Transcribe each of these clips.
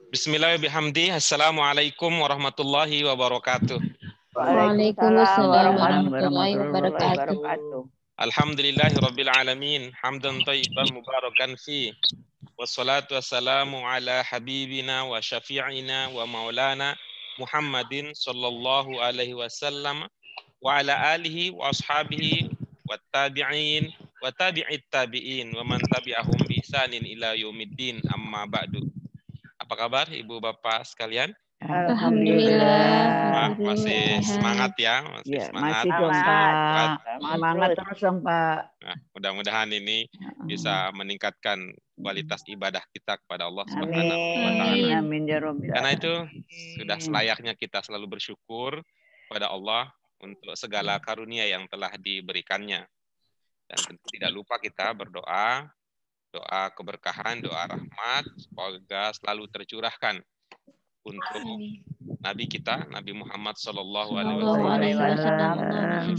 Bismillahirrahmanirrahim. Assalamualaikum warahmatullahi wabarakatuh. Waalaikumsalam warahmatullahi warahmatullahi wabarakatuh. Alhamdulillahirabbil alamin. Hamdan thayyiban mubarakan fi. Wassalatu wassalamu ala habibina wa syafi'ina wa maulana Muhammadin sallallahu alaihi wasallam wa ala alihi wa ashabihi wa tabi'in wa tabi'it tabi'in wa man tabi'ahum bi ihsanin ila yaumiddin, amma ba'du. Apa kabar Ibu Bapak sekalian? Alhamdulillah. Masih semangat ya, Ya, semangat. masih dong Pak. Semangat terus dong Pak. Nah, mudah-mudahan ini bisa meningkatkan kualitas ibadah kita kepada Allah Subhanahu wa taala. Amin ya Rabbil Karena alamin. itu sudah selayaknya kita selalu bersyukur kepada Allah untuk segala karunia yang telah diberikannya. Dan tentu tidak lupa kita berdoa, doa keberkahan, doa rahmat, semoga selalu tercurahkan untuk Nabi kita, Nabi Muhammad Sallallahu Alaihi Wasallam,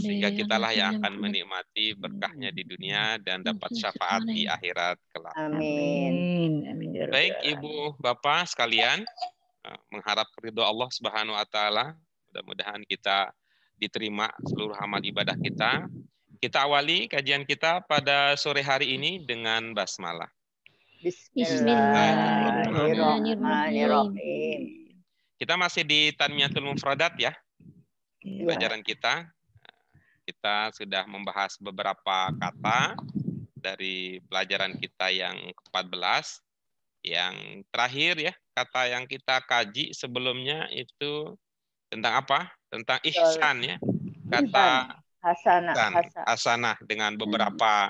sehingga kitalah yang akan menikmati berkahnya di dunia dan dapat syafaat di akhirat kelak. Amin. Amin ya Rabbil Baik alamin. Ibu Bapak sekalian, mengharap ridho Allah Subhanahu Wa Taala, mudah-mudahan kita diterima seluruh amal ibadah kita. Kita awali kajian kita pada sore hari ini dengan basmalah. Bismillahirrahmanirrahim. Kita masih di Tanmiyatul Mufradat ya, pelajaran kita. Kita sudah membahas beberapa kata dari pelajaran kita yang ke-14. Yang terakhir ya, kata yang kita kaji sebelumnya itu tentang apa? Tentang ihsan ya. Kata hasanah dengan beberapa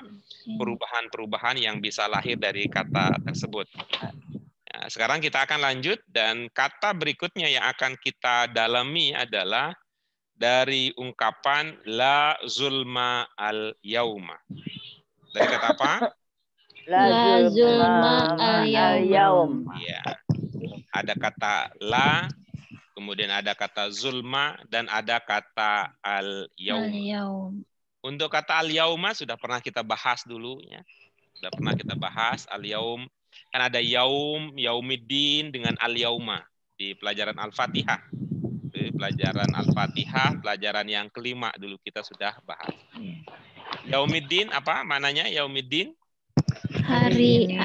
perubahan-perubahan yang bisa lahir dari kata tersebut. Nah, sekarang kita akan lanjut dan kata berikutnya yang akan kita dalami adalah dari ungkapan la zulma al yauma. Dari kata apa? La zulma al yaum. Ya. Ada kata la, kemudian ada kata zulma dan ada kata al yaum. Untuk kata al yauma sudah pernah kita bahas dulu ya. Sudah pernah kita bahas al yaum. Kan ada yaum, yaumiddin dengan al yauma di pelajaran Al-Fatihah. Di pelajaran Al-Fatihah, pelajaran yang kelima dulu kita sudah bahas. Yaumiddin apa maknanya yaumiddin? Hari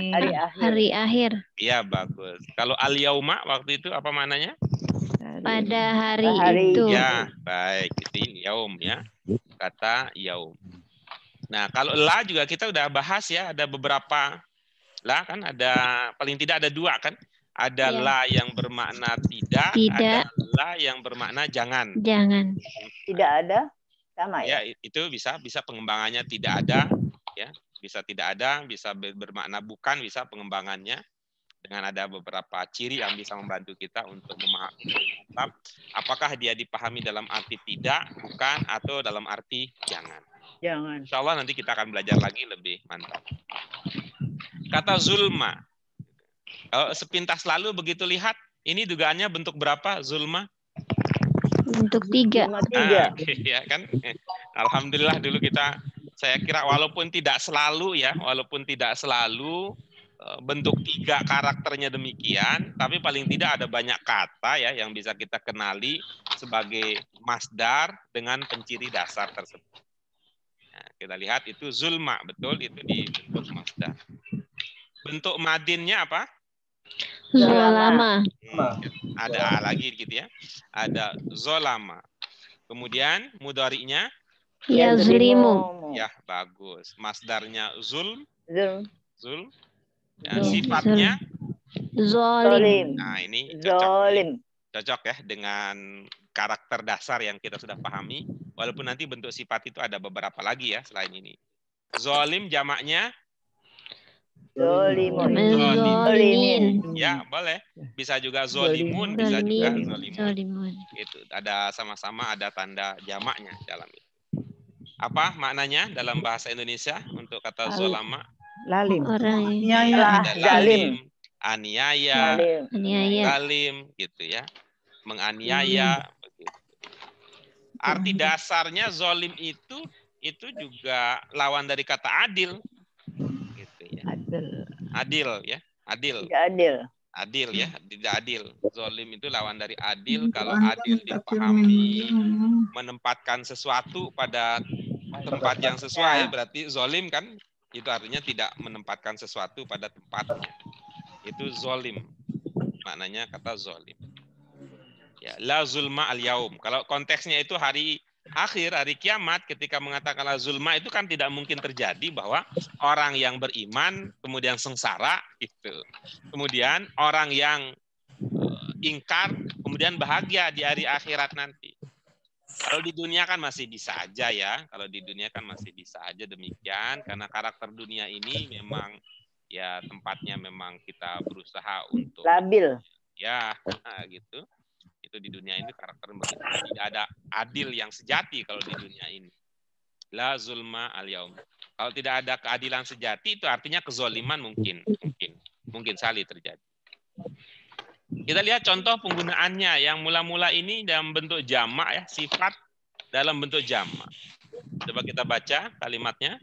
akhir. Iya, bagus. Kalau al yauma waktu itu apa maknanya? Pada hari itu. Ya, baik. Itu yaum ya. Kata yaum. Nah, kalau la juga kita udah bahas ya, ada beberapa la kan, ada paling tidak ada dua kan? Ada la yang bermakna tidak, ada la yang bermakna jangan. Jangan. Tidak ada sama ya? Ya, itu bisa pengembangannya tidak ada ya. Bisa tidak ada, bisa bermakna bukan, bisa pengembangannya dengan ada beberapa ciri yang bisa membantu kita untuk memahami apakah dia dipahami dalam arti tidak, bukan, atau dalam arti jangan. Jangan. Insya Allah nanti kita akan belajar lagi lebih mantap. Kata zulma. Kalau sepintas lalu begitu lihat, ini dugaannya bentuk berapa zulma? Bentuk 3. Nah, ya kan? Alhamdulillah dulu saya kira walaupun tidak selalu bentuk 3 karakternya demikian, tapi paling tidak ada banyak kata ya yang bisa kita kenali sebagai masdar dengan penciri dasar tersebut. Nah, kita lihat itu zulma, betul itu dibentuk masdar. Bentuk madinnya apa? Zolama. Ada A lagi gitu ya. Ada zolama. Kemudian mudhari'nya Yazlimu. ya, bagus. Masdarnya zulm. Zulm. Ya, Ya, sifatnya zolim. nah, ini cocok ya dengan karakter dasar yang kita sudah pahami. Walaupun nanti bentuk sifat itu ada beberapa lagi ya selain ini. Zolim jamaknya Zolimin. ya, boleh. Bisa juga zolimun, bisa juga zolimun. Itu ada sama-sama ada tanda jamaknya dalam itu. Apa maknanya dalam bahasa Indonesia untuk kata zolama? Lalim. Ada lalim, aniaya, Aniaya. zalim gitu ya. Menganiaya begitu. Arti dasarnya zolim itu juga lawan dari kata adil. Gitu ya. Adil ya, adil. Adil ya, tidak adil. Zolim itu lawan dari adil. Kalau adil dipahami menempatkan sesuatu pada tempat yang sesuai, berarti zolim kan? Itu artinya tidak menempatkan sesuatu pada tempatnya. Itu zolim. Maknanya kata zolim. Ya, la zulma al yaum. Kalau konteksnya itu hari akhir, hari kiamat, ketika mengatakan la zulma itu kan tidak mungkin terjadi bahwa orang yang beriman kemudian sengsara itu. Kemudian orang yang ingkar kemudian bahagia di hari akhirat nanti. Kalau di dunia kan masih bisa aja ya. Kalau di dunia kan masih bisa aja demikian karena karakter dunia ini memang ya tempatnya memang kita berusaha untuk labil. Ya, nah gitu. Itu di dunia ini karakter begitu. Tidak ada adil yang sejati kalau di dunia ini. La zulma al yaum. Kalau tidak ada keadilan sejati itu artinya kezoliman mungkin sekali terjadi. Kita lihat contoh penggunaannya yang mula-mula ini dalam bentuk jamak ya, sifat dalam bentuk jamak. Coba kita baca kalimatnya.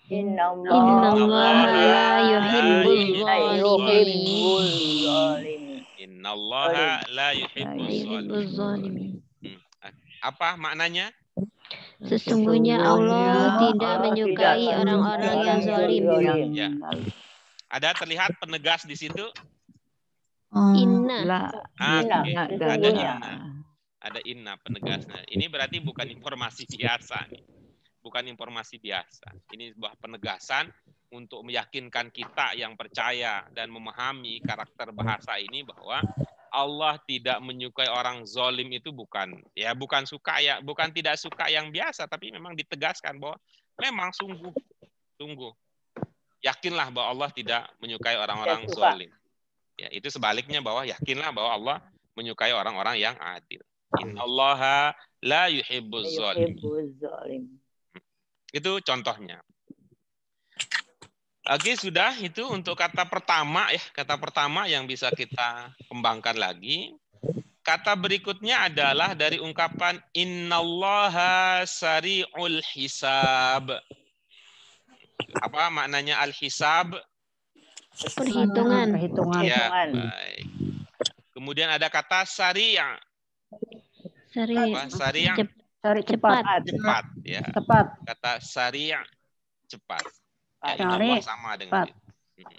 Innallaha la yuhibbul zalimin. Innallaha la yuhibbuz zalimin. Apa maknanya? Sesungguhnya Allah tidak menyukai orang-orang yang zalim. Ya. Ada terlihat penegas di situ? Inna. Ada inna penegasnya. Ini berarti bukan informasi biasa nih. Bukan informasi biasa. Ini sebuah penegasan untuk meyakinkan kita yang percaya dan memahami karakter bahasa ini bahwa Allah tidak menyukai orang zalim itu bukan suka ya, bukan tidak suka yang biasa, tapi memang ditegaskan bahwa memang sungguh yakinlah bahwa Allah tidak menyukai orang-orang zalim. Ya, itu sebaliknya bahwa yakinlah bahwa Allah menyukai orang-orang yang adil. Innallaha la yuhibbuz zalimin. Itu contohnya. Oke, sudah itu untuk kata pertama ya, kata pertama yang bisa kita kembangkan lagi. Kata berikutnya adalah dari ungkapan innallaha sari'ul hisab. Apa maknanya al-hisab? Perhitungan. Ya, baik. Kemudian ada kata sari'. Sari' cepat ya. Cepat. Kata sari' cepat. Ya, ini sama dengan itu.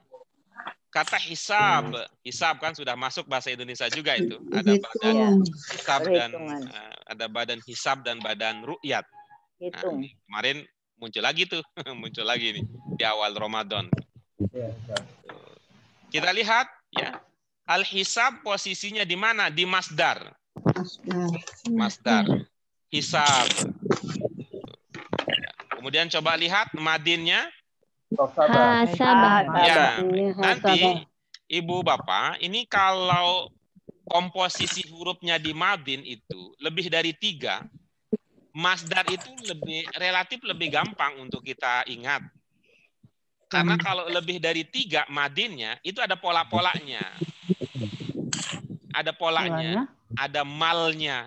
Kata hisab kan sudah masuk bahasa Indonesia juga itu. Ada badan hisab dan ada badan hisab dan badan ru'yat. Nah, kemarin muncul lagi tuh, muncul lagi nih di awal Ramadan. Kita lihat ya. Al-hisab posisinya di mana? Di masdar. Masdar. Hisab. Kemudian coba lihat madinnya. Hasabah. Ya, nanti Ibu Bapak, ini kalau komposisi hurufnya di madin itu lebih dari 3, masdar itu relatif lebih gampang untuk kita ingat. Karena kalau lebih dari 3 madinnya itu ada pola-polanya. Ada polanya, ada malnya,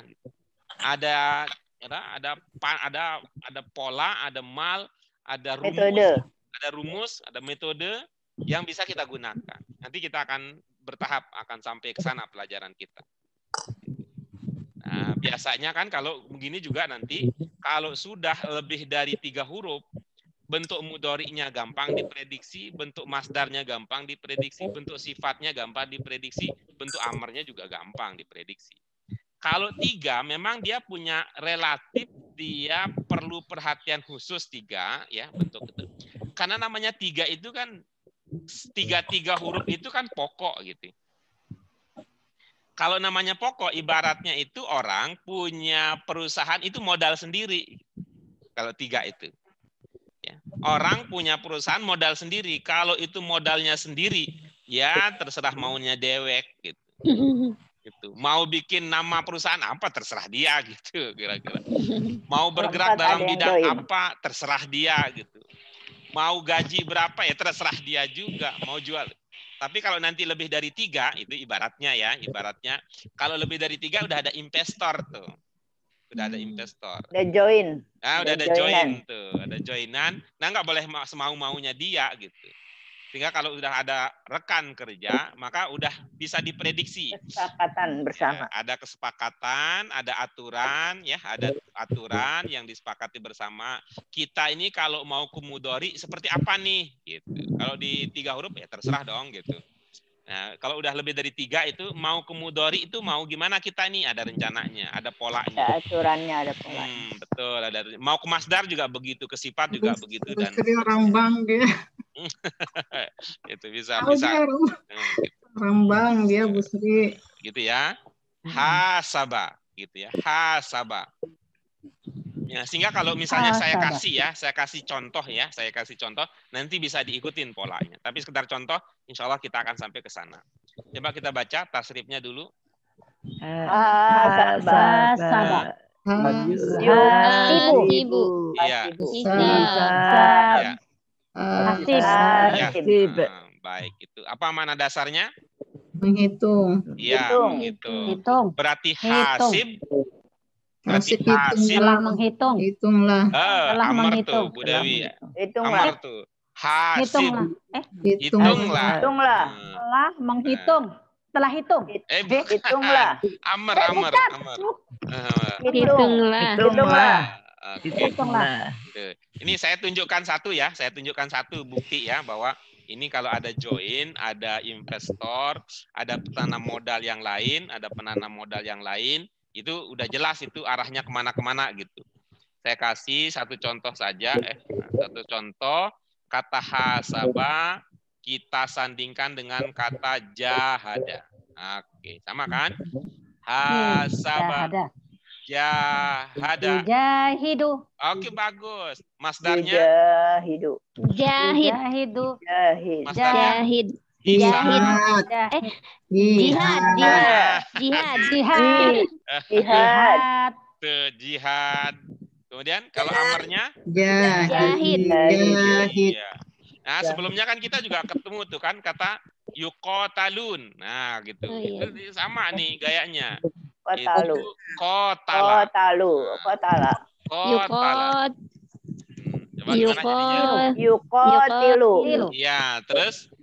ada pola, ada mal, ada rumus, ada metode yang bisa kita gunakan. Nanti kita akan bertahap akan sampai ke sana pelajaran kita. Nah, biasanya kan kalau begini juga nanti kalau sudah lebih dari 3 huruf, bentuk mudhari'nya gampang diprediksi, bentuk masdarnya gampang diprediksi, bentuk sifatnya gampang diprediksi, bentuk amarnya juga gampang diprediksi. Kalau 3 memang dia punya relatif, dia perlu perhatian khusus 3 ya bentuk itu. Karena namanya 3 itu kan 3 huruf itu kan pokok gitu. Kalau namanya pokok ibaratnya itu orang punya perusahaan itu modal sendiri. Kalau 3 itu. Ya. Orang punya perusahaan modal sendiri. Kalau itu modalnya sendiri, ya terserah maunya dewek gitu. Gitu. Mau bikin nama perusahaan apa terserah dia gitu kira-kira. Mau bergerak dalam bidang apa terserah dia gitu. Mau gaji berapa ya terserah dia juga. Mau jual. Tapi kalau nanti lebih dari 3 itu ibaratnya kalau lebih dari 3 udah ada investor tuh. Udah ada investor. Udah join. Nah, udah ada join tuh, ada joinan. Nah, nggak boleh semau-maunya dia gitu. Sehingga kalau udah ada rekan kerja, maka udah bisa diprediksi. Kesepakatan bersama. Ya, ada kesepakatan, ada aturan, ya, ada aturan yang disepakati bersama. Kita ini kalau mau kumudori seperti apa nih? Gitu. Kalau di 3 huruf ya terserah dong gitu. Nah, kalau udah lebih dari 3 itu mau kumudori itu mau gimana kita nih? Ada rencananya, ada polanya. Ada aturannya, ada polanya. Betul, ada. Mau ke masdar juga begitu, ke sifat juga begitu dan orang bank dia. itu bisa. Orang bank dia Bu Sri. Gitu ya. Hasaba gitu ya. Hasaba. Ya, sehingga kalau misalnya saya kasih contoh ya, saya kasih contoh, nanti bisa diikutin polanya. Tapi sekedar contoh, insya Allah kita akan sampai ke sana. Coba kita baca tasrifnya dulu. Hasaba. Ibu. Iya. Hasib. Baik, itu. Apa mana dasarnya? Menghitung. Iya, menghitung. Berarti hasib. Hasib telah menghitung. Hitunglah. Amar tuh, Bu Dewi. Hitunglah. Amar tuh. Hasib. Hitunglah. Telah menghitung. Telah hitung. Hitunglah. Amar. Hitunglah. Ini saya tunjukkan satu ya. Saya tunjukkan satu bukti ya bahwa ini kalau ada join, ada investor, ada penanam modal yang lain, itu udah jelas itu arahnya kemana-kemana gitu. Saya kasih satu contoh saja. Satu contoh, kata hasaba kita sandingkan dengan kata jahada. Oke, sama kan? Hasaba. Jahada. Jahidu. Oke, bagus. Masdarnya? Jahidu. Masdarnya? Jihad. Kemudian kalau amarnya? Jahid. Nah, sebelumnya kan kita juga ketemu tuh kan kata yuqatalun. Nah, gitu. Itu sama nih gayanya. Kotalu. Itu qatala. Yuqatilu. Iya, terus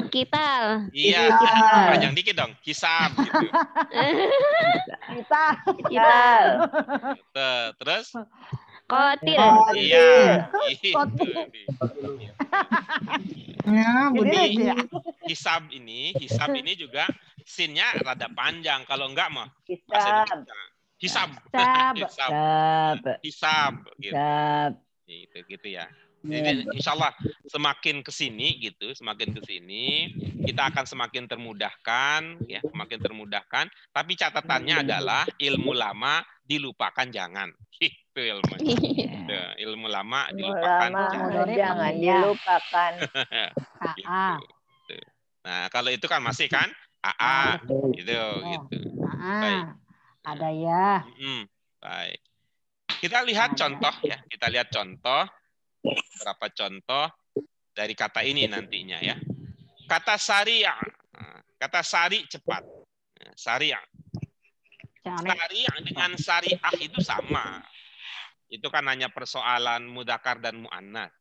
Kital. Iya, panjang dikit dong. Hisab gitu. Kital. Terus Qatil. iya. Hisab ini juga sinnya rada panjang. Kalau enggak mah Hisab. Gitu ya. Jadi insya Allah semakin kesini kita akan semakin termudahkan, ya, semakin termudahkan. Tapi catatannya adalah ilmu lama dilupakan jangan. Itu ilmu lama dilupakan jangan dilupakan. Gitu. Nah kalau itu kan masih kan AA gitu. Baik. Ada ya. Baik. Kita lihat contoh ya. Kita lihat contoh. Berapa contoh dari kata ini nantinya ya. Kata sari'a. Kata sari cepat. Sari'a. Sari'a dengan sari'ah itu sama. Itu kan hanya persoalan mudzakkar dan muannats.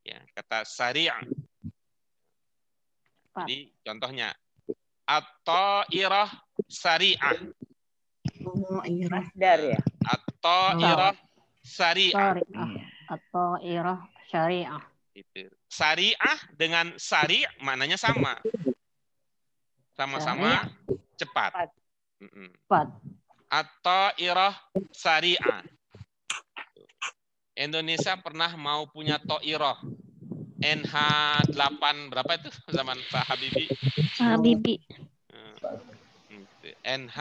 Ya, kata sari'a. Jadi contohnya at-ta'irah sari'ah. Masdar ya. At-ta'irah sari'ah. At-ta'irah syariah. Syariah dengan sari' maknanya sama. Sama-sama cepat. At-ta'irah syariah. Indonesia pernah mau punya ta'irah. NH8 berapa itu zaman Pak Habibie? NH.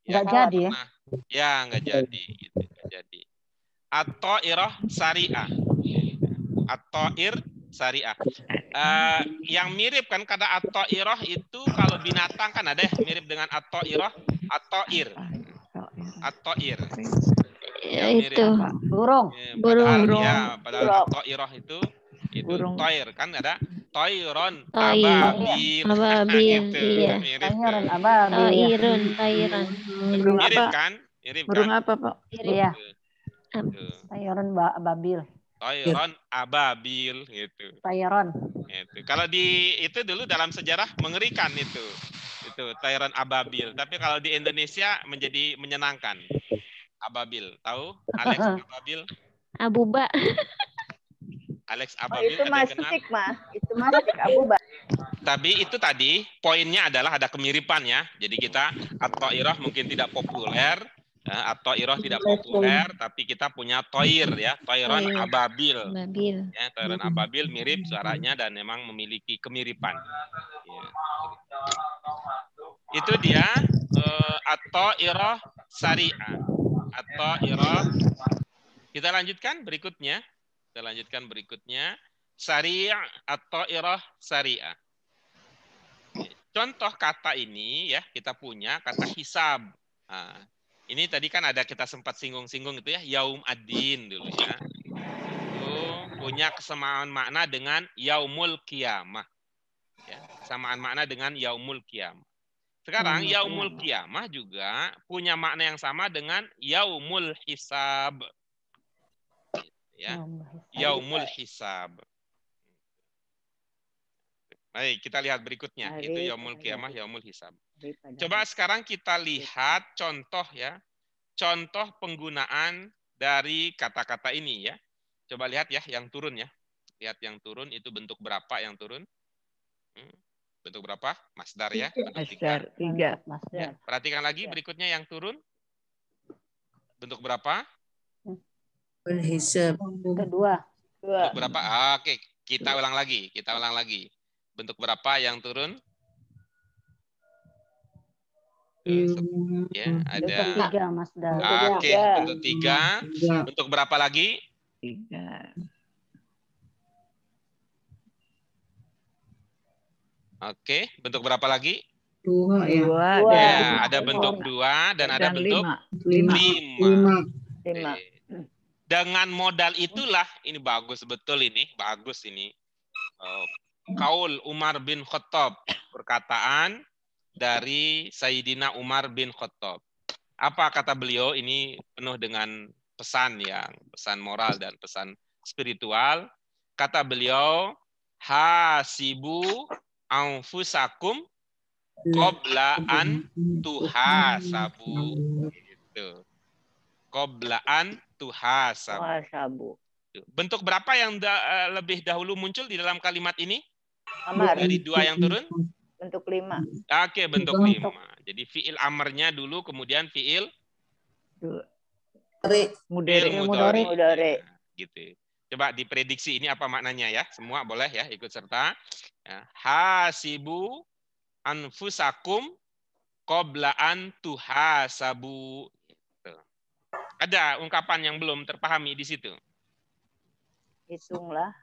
Enggak jadi ya? Ya, enggak jadi. Enggak jadi. At-ta'irah syariah. At-ta'ir syariah. Yang mirip kan kata at-ta'irah itu kalau binatang kan ada mirip dengan at-ta'irah, at-ta'ir. At-ta'ir. Itu burung. Ya, padahal at-ta'irah itu ta'ir kan ada ta'irun ababil. Iya. Ta'irun ababil. Ta'irun. Mirip kan? Burung apa, Pak? Iya. Ta'irun ababil. Toiron ababil gitu. Tayron. Itu. Kalau di itu dulu dalam sejarah mengerikan itu toiron ababil. Tapi kalau di Indonesia menjadi menyenangkan. Ababil, tahu? Alex ababil. Abuba. Alex Oh, ababil itu ada yang kenal? mastik, mah. Itu mastik Abuba. Tapi itu tadi poinnya adalah ada kemiripan ya. Jadi kita atau iroh mungkin tidak populer, atau iroh tidak populer, tapi kita punya toir ya, toiron Toir. ababil. Babil. Ya, toiron ababil mirip suaranya dan memang memiliki kemiripan. Ya. Itu dia atau iroh syariah. Atau iroh. Kita lanjutkan berikutnya. Syariah atau iroh syariah. Contoh kata ini ya kita punya kata hisab. Nah, ini tadi kan ada kita sempat singgung-singgung itu ya yaum ad-din dulu ya. Itu punya kesamaan makna dengan yaumul qiyamah. Ya, kesamaan makna dengan yaumul qiyamah. Sekarang yaumul qiyamah juga punya makna yang sama dengan yaumul hisab. Ya. Yaumul hisab. Baik, kita lihat berikutnya. Itu yaumul qiyamah, yaumul hisab. Coba sekarang kita lihat contoh ya. Contoh penggunaan dari kata-kata ini ya. Coba lihat ya yang turun ya. Lihat yang turun itu bentuk berapa yang turun? Bentuk berapa? Masdar ya. Bentuk 3. Ya, perhatikan lagi berikutnya yang turun. Bentuk berapa? Hisab. Kedua. Bentuk berapa? Oke, kita ulang lagi. Bentuk berapa yang turun? Ya, ada. Bentuk 3, Masdar. Oke, bentuk 3. Bentuk berapa lagi? 3. Oke, bentuk berapa lagi? 2 ya. 2. Ya, ada bentuk 2 dan ada bentuk 5. Dengan modal itulah, ini bagus betul ini, bagus ini. Kaul Umar bin Khattab, perkataan dari Sayyidina Umar bin Khattab. Apa kata beliau? Ini penuh dengan pesan moral dan pesan spiritual. Kata beliau, hasibu anfusakum qabla an tuhasabu. Gitu. Qabla an tuhasabu. Bentuk berapa yang lebih dahulu muncul di dalam kalimat ini? Amar. Dari 2 yang turun? Bentuk 5. Oke, bentuk 5. Jadi fiil amarnya dulu, kemudian fiil mudhari. Gitu. Coba diprediksi ini apa maknanya ya? Semua boleh ya ikut serta. Ya. Hasibu anfusakum qabla an tuhasabu. Gitu. Ada ungkapan yang belum terpahami di situ. Hitunglah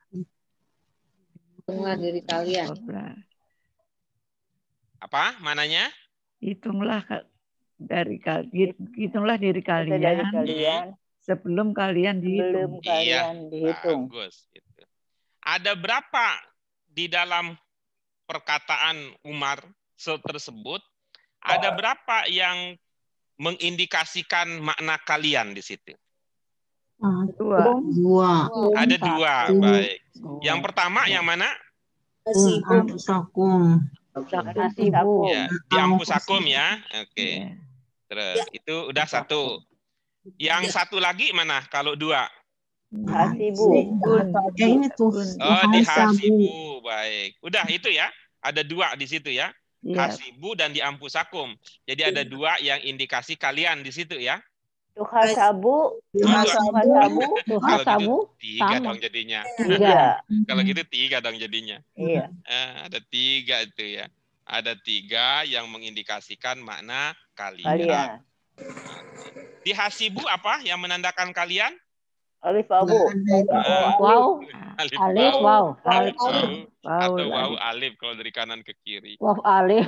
diri kalian. Apa mananya? Hitunglah diri kalian sebelum kalian dihitung. Dihitung. Bagus. Gitu. Ada berapa di dalam perkataan Umar tersebut? Ada berapa yang mengindikasikan makna kalian di situ? 2. Ada 2, baik. Yang pertama yang mana? Anfusakum. Ya, di ampusakum ya. Oke. Terus itu udah 1. Yang 1 lagi mana kalau 2? Hasibu. Ini tuh. Oh, di hasibu. Baik. Udah itu ya. Ada 2 di situ ya. Hasibu dan di ampusakum. Jadi ada 2 yang indikasi kalian di situ ya. Tuhasabu. Kalau gitu 3 dong jadinya. 3. Kalau gitu 3 dong jadinya. Iya. Ada 3 itu ya. Ada 3 yang mengindikasikan makna kalian. Di hasibu apa yang menandakan kalian? Alif abu. Wow. Alif wow. Atau wow alif kalau dari kanan ke kiri. Wow alif.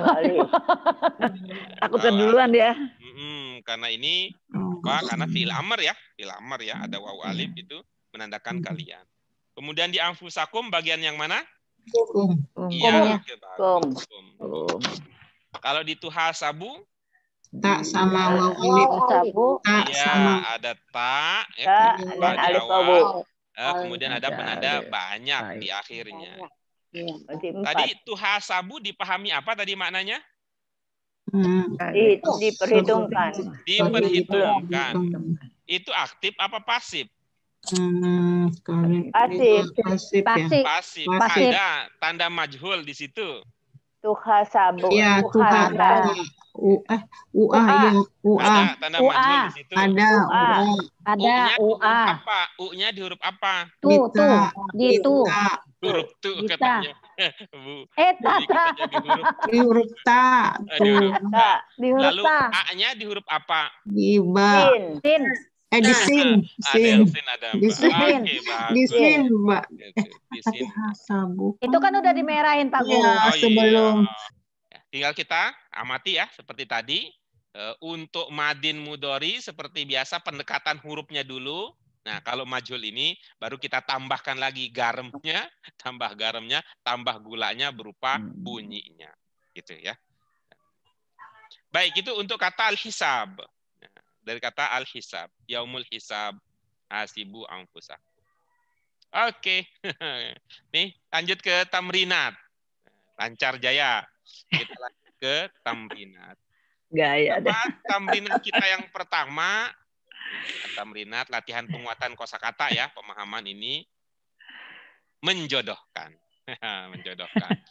Aku keduluan ya. Karena ini apa? Karena fi'il amr ya. Fi'il amr ya. Ada wow alif itu menandakan kalian. Kemudian di anfusakum bagian yang mana? Iya. Kalau di tuhasabu Tak sama waw alif. Sabu. Tak ya sama. ada tak Dan alif abu. Kemudian ada penanda banyak di akhirnya. Berarti 4. Tadi tuhasabu dipahami apa tadi maknanya? Diperhitungkan. Diperhitungkan. Itu aktif apa pasif? Pasif. Pasif ya. Pasif. Pasif. Ada tanda majhul di situ. Tuhasabu. Iya, Tuhan. Tuhasabu. Iya, Ada tanda majhul di situ. Ada, Ada U-nya di huruf UA. apa? U-nya di huruf apa? Tuh. Gitu. Huruf tu Kita. katanya. Bu. Tata. Kita jadi huruf di huruf ta, di huruf ta. Di huruf Lalu ta. A-nya di huruf apa? di ba, Sin. Sin. di sin, Ada sin, ada Di Mbak. sin. Oke, di bagus. sin, Mbak. Di sin. Hasabu. Itu kan udah dimerahin Pak Guru. Iya, sebelum. Ya, tinggal kita amati ya seperti tadi. Untuk madin mudori seperti biasa pendekatan hurufnya dulu. Nah, kalau majhul ini baru kita tambahkan lagi garamnya, tambah garamnya, tambah gulanya berupa bunyinya. Gitu ya. Baik, itu untuk kata al-hisab. Dari kata al-hisab, yaumul hisab, hasibu anfusakum. Oke. Nih, lanjut ke tamrinat. Lancar jaya. Kita lanjut ke tamrinat. Gaya deh. Apa tamrinat kita yang pertama? Tamrinat latihan penguatan kosakata ya, pemahaman ini menjodohkan. Menjodohkan.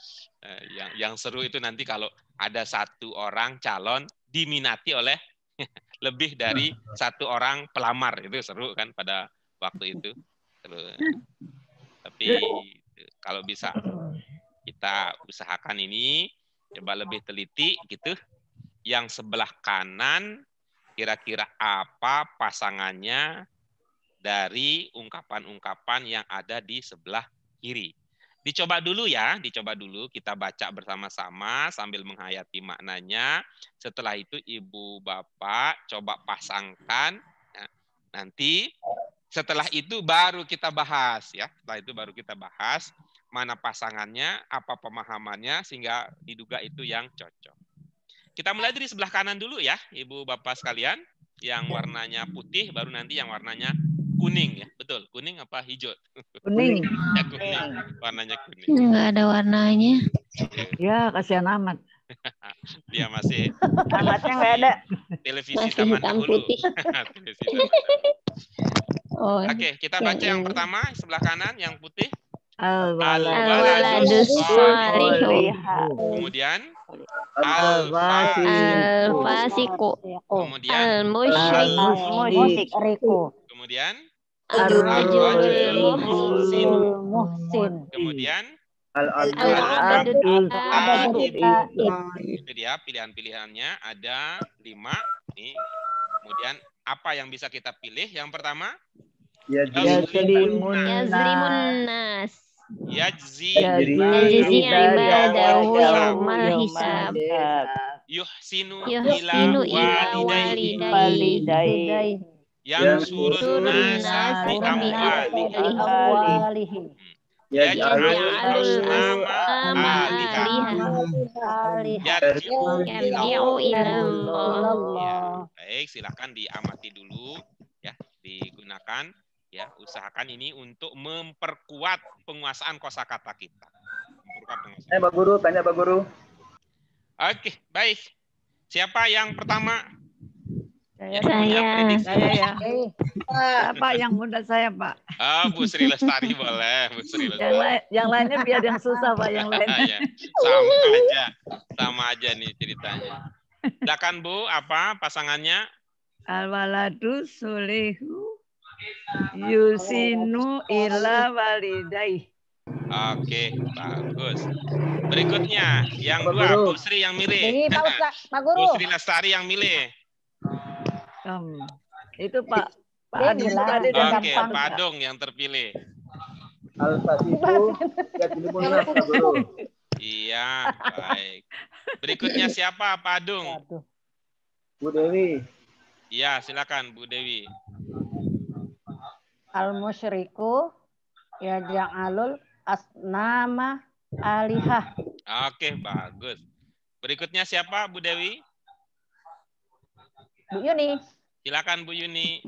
Yang seru itu nanti kalau ada satu orang calon diminati oleh lebih dari satu orang pelamar, itu seru kan pada waktu itu. Tapi kalau bisa kita usahakan ini coba lebih teliti gitu. Yang sebelah kanan kira-kira apa pasangannya dari ungkapan-ungkapan yang ada di sebelah kiri. Dicoba dulu ya, dicoba dulu kita baca bersama-sama sambil menghayati maknanya. Setelah itu Ibu Bapak coba pasangkan. Nah, nanti setelah itu baru kita bahas ya. Setelah itu baru kita bahas mana pasangannya, apa pemahamannya sehingga diduga itu yang cocok. Kita mulai dari sebelah kanan dulu ya, Ibu Bapak sekalian. Yang warnanya putih baru nanti yang warnanya kuning ya. Betul, kuning apa hijau? Kuning. Ya, kuning. Warnanya kuning. Nggak ada warnanya. Ya, kasihan amat. Dia masih Amatnya nggak ada. televisi Masih zaman hitam dahulu. putih. Televisi zaman dahulu. Oh, Oke, kita baca yang pertama sebelah kanan yang putih. Al-waladus salihu. Kemudian Al-fasiku. kemudian Musyriku. kemudian Ar-rajulul Muhsin. kemudian Al-abdul itu dia pilihan-pilihannya ada 5 nih. Kemudian apa yang bisa kita pilih? Yang pertama yazlimun nas. Yajzi Yajzi ibadahu yaumal hisab. yuhsinu Yuhsinu ila walidayhi. yang surun nasa bi Awalihim. yaj'alul asnama Yarji'u ilallah. Baik, silakan diamati dulu ya, digunakan ya, usahakan ini untuk memperkuat penguasaan kosakata kita. Pak Guru, tanya Pak Guru. Oke, baik. Siapa yang pertama? Saya. Saya ya. Siapa yang muda saya, Pak? Bu Sri Lestari boleh, Bu Sri Lestari. Yang lainnya biar yang susah, Pak, yang lainnya. Ya, sama aja nih ceritanya. Silakan Bu, apa pasangannya? Al-waladu solehu yusinu ila walidayhi. Oke, bagus. Berikutnya, yang dua, Bu Sri yang milih. Ini Pak Bu Guru. Sri Lestari yang milih. Itu Pak Adung bilang. tadi udah Oke, gampang. Pak Adung yang terpilih. Al-Fasihu yajlibun nas, Pak Guru. Iya, baik. Berikutnya siapa, Pak Adung? Bu Dewi. Iya, silakan Bu Dewi. Al-musyriku yaj'alul asnama alihah. Oke, bagus. Berikutnya siapa, Bu Dewi? Bu Yuni. Silakan Bu Yuni.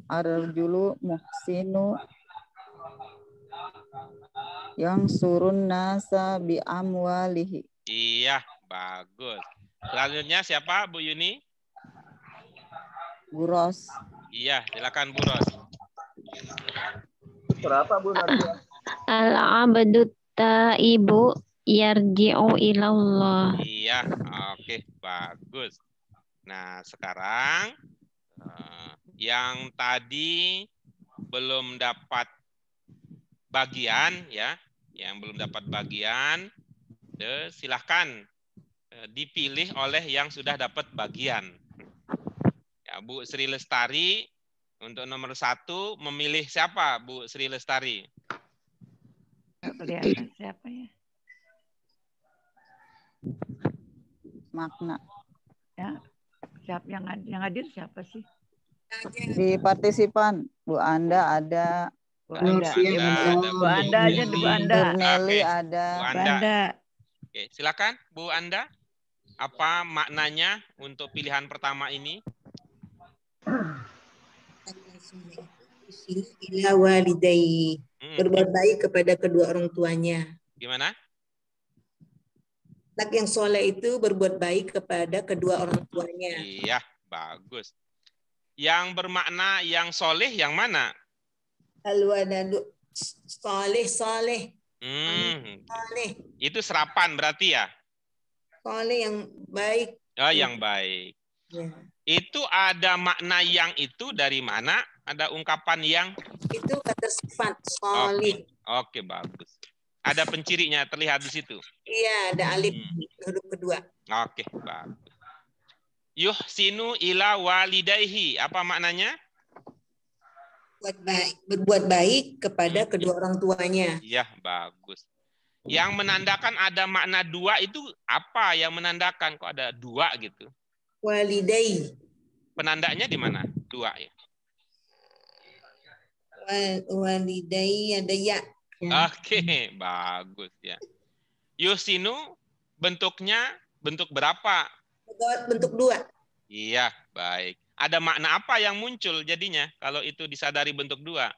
Ar-rajulu muhsinu yang surun nasa bi amwalihi. Iya, bagus. Selanjutnya siapa, Bu Yuni? Buros. Iya, silakan Bu Ros. Berapa Bu Nadia? Al-abdu taibu yarji'u ilallah. Iya, oke, bagus. Nah, sekarang yang tadi belum dapat bagian ya, yang belum dapat bagian, silahkan dipilih oleh yang sudah dapat bagian. Ya, Bu Sri Lestari untuk nomor 1 memilih siapa, Bu Sri Lestari? Nggak kelihatan siapa ya? Makna. Ya, siapa yang hadir siapa sih? Di partisipan, Bu Anda ada. Bu Anda. Nursia Ya, ada. Bu Anda aja, Bu Anda. Nurmeli Oke. ada. Bu Bu Anda. Anda. Oke, silakan Bu Anda. Apa maknanya untuk pilihan pertama ini? Ila walidayhi. Berbuat baik kepada kedua orang tuanya. Gimana? Anak yang soleh itu berbuat baik kepada kedua orang tuanya. Iya, bagus. Yang bermakna yang soleh yang mana? Al-waladu soleh. Soleh. Itu serapan berarti ya? Soleh yang baik. Oh, yang baik. Ya. Itu ada makna yang itu dari mana? Ada ungkapan yang? Itu kata sifat soleh. Oke, bagus. Ada pencirinya terlihat di situ. Iya, ada alif huruf kedua. Oke, bagus. Yuhsinu ila walidayhi. Apa maknanya? Berbuat baik kepada kedua orang tuanya. Iya, bagus. Yang menandakan ada makna dua itu apa yang menandakan kok ada dua gitu? Walidayhi. Penandanya di mana? Dua ya. Walidayhi ada ya. Oke, bagus ya. Yuhsinu bentuknya bentuk berapa? Bentuk dua. Iya, baik. Ada makna apa yang muncul jadinya kalau itu disadari bentuk dua?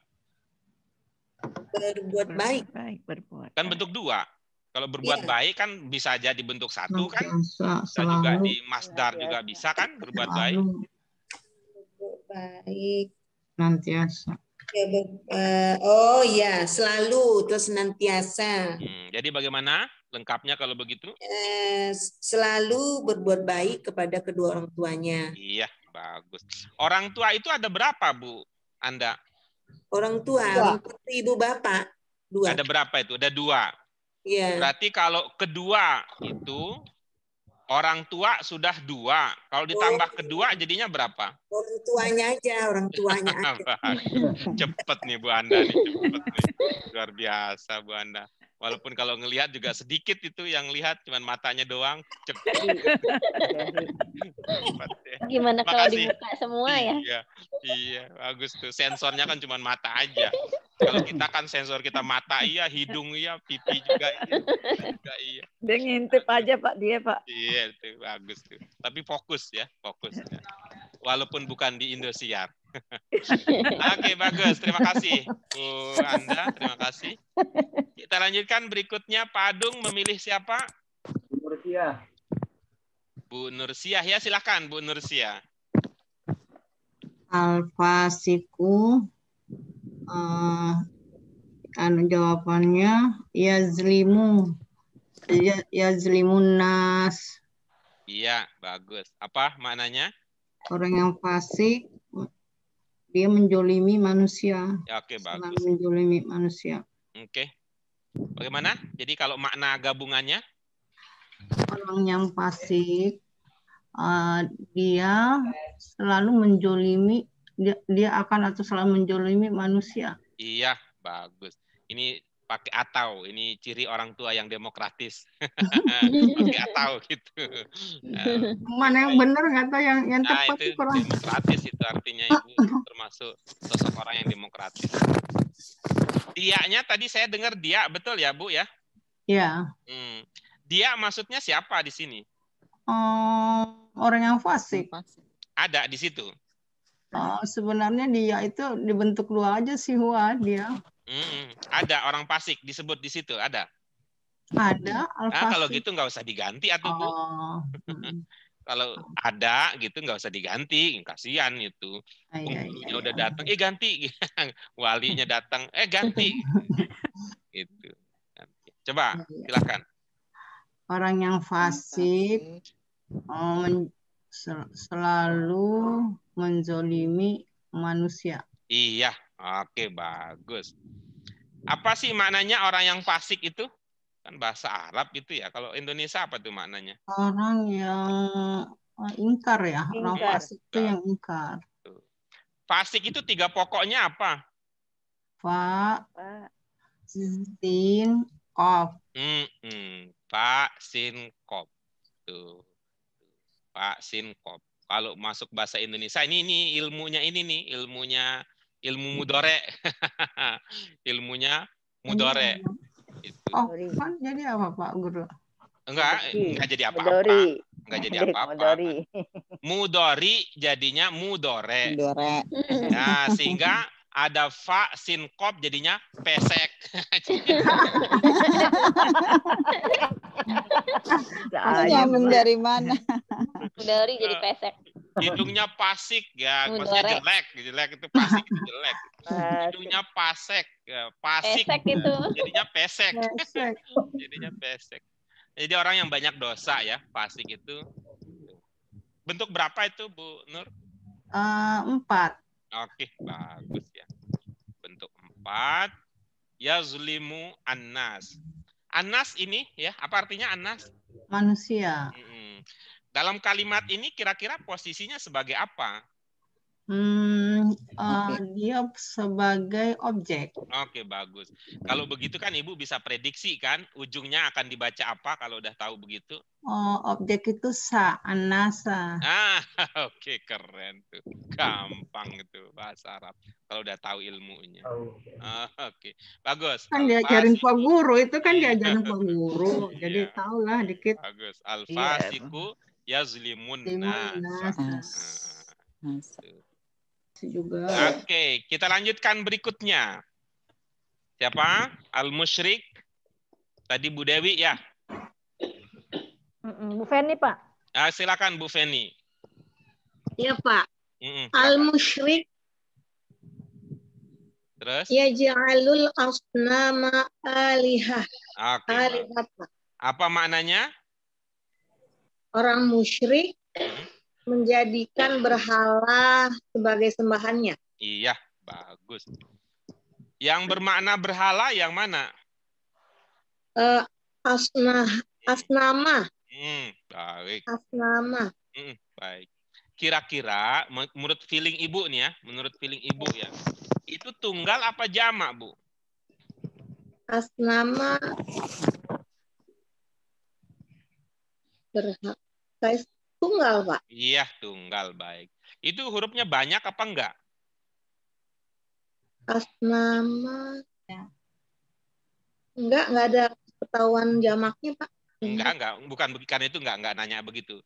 Berbuat baik. Berbuat. Kan bentuk dua. Kalau berbuat baik kan bisa jadi bentuk satu kan? Bisa Selalu. juga di masdar juga bisa kan berbuat baik? Berbuat baik. Nantiasa. Ya, oh ya, selalu terus senantiasa. Jadi bagaimana lengkapnya kalau begitu? Selalu berbuat baik kepada kedua orang tuanya. Iya, bagus. Orang tua itu ada berapa, Bu Anda? Orang tua ibu bapak. Dua. Ada berapa itu? Ada dua. Iya. Berarti kalau kedua itu orang tua sudah dua. Kalau ditambah kedua jadinya berapa? Orang tuanya aja, orang tuanya aja. Cepet nih Bu Anda nih, cepet nih. Luar biasa Bu Anda. Walaupun kalau ngelihat juga sedikit itu yang lihat cuman matanya doang. Cepet. Gimana kalau dibuka semua ya? Iya, bagus tuh. Sensornya kan cuma mata aja. Kalau kita kan sensor kita mata iya, hidung iya, pipi juga iya. Dia ngintip aja Pak dia Pak. Iya, itu bagus tuh. Tapi fokus ya, fokus. Ya. Walaupun bukan di Indosiar. Oke, bagus. Terima kasih Bu Anda, terima kasih. Kita lanjutkan berikutnya. Pak Adung memilih siapa? Bu Nursiah. Bu Nursiah ya, silakan Bu Nursiah. Al-fasiku jawabannya yazlimun nas. Iya, bagus. Apa maknanya? Orang yang fasik dia menjolimi manusia. Ya, oke, bagus. Menjolimi manusia. Oke. Bagaimana? Jadi kalau makna gabungannya? Orang yang fasik dia selalu menjolimi, dia akan atau selalu menjolimi manusia. Iya, bagus. Ini pakai atau, ini ciri orang tua yang demokratis. Pakai atau gitu. Mana yang benar nggak tahu, yang tepat itu kurang. demokratis itu artinya Ibu termasuk sosok orang yang demokratis. Dia-nya tadi saya dengar dia, betul ya Bu ya? Ya. Dia maksudnya siapa di sini? Orang yang fasik. Ada di situ. Sebenarnya dia itu dibentuk dua aja sih huwa dia. Ada orang fasik disebut di situ, ada. Ada Nah, kalau al-fasik. gitu nggak usah diganti atau Bu. Oh. Kalau ada gitu nggak usah diganti, kasihan itu. Penghulunya udah datang, ganti. Walinya datang, ganti. Itu. Coba silakan. Orang yang fasik selalu menzolimi manusia. Iya, oke, bagus. Apa sih maknanya orang yang fasik itu? Kan bahasa Arab itu ya. Kalau Indonesia apa tuh maknanya? Orang yang ingkar ya. Orang fasik itu yang ingkar. Fasik itu 3 pokoknya apa? Fa, sin, kof. Fa, sin, kof. Tuh. Fa, sin, kof. Kalau masuk bahasa Indonesia ini ilmunya ini nih, ilmu mudore. Ilmunya mudore. Itu. Oh, kan jadi apa Pak Guru? Enggak jadi apa-apa. Enggak jadi apa-apa. Mudori jadinya mudore. Nah, sehingga ada fa sin kop jadinya pesek. Nyambung dari mana? Mudori jadi pesek. Hidungnya pasik ya, maksudnya jelek itu pasik itu jelek. Hidungnya pasek, pasik itu. Jadinya pesek. Jadinya pesek. Jadi orang yang banyak dosa ya, fasik itu. Bentuk berapa itu Bu Nur? 4. Oke, bagus ya. Bentuk 4. Yazlimu annas. Annas ini ya, apa artinya annas? Manusia. Dalam kalimat ini kira-kira posisinya sebagai apa? Dia sebagai objek. Oke, bagus. Kalau begitu kan Ibu bisa prediksi kan ujungnya akan dibaca apa kalau udah tahu begitu? Objek itu anasa. Oke, keren tuh. Gampang itu bahasa Arab kalau udah tahu ilmunya. Oke, bagus. Kan diajarin Pak Guru, itu kan diajarin Pak Guru. Jadi tahulah dikit. Bagus. Al-fasiku yazlimun nas. Juga. Oke, kita lanjutkan berikutnya. Siapa? Al-musyrik. Tadi Bu Dewi ya. Bu Feni, Pak. Silakan Bu Feni. Ya, Pak. Al-musyrik. Terus? Yaj'alul asnama alihah. Oke. Apa maknanya? Orang musyrik menjadikan berhala sebagai sembahannya. Iya, bagus. Yang bermakna berhala yang mana? Asnama. Baik. Asnama. Baik. Kira-kira menurut feeling Ibu nih ya, itu tunggal apa jamak, Bu? Asnama tunggal, Pak. Iya, tunggal, baik. Itu hurufnya banyak apa enggak? Asnama. Enggak ada ketahuan jamaknya, Pak. Enggak. Bukan karena itu enggak nanya begitu.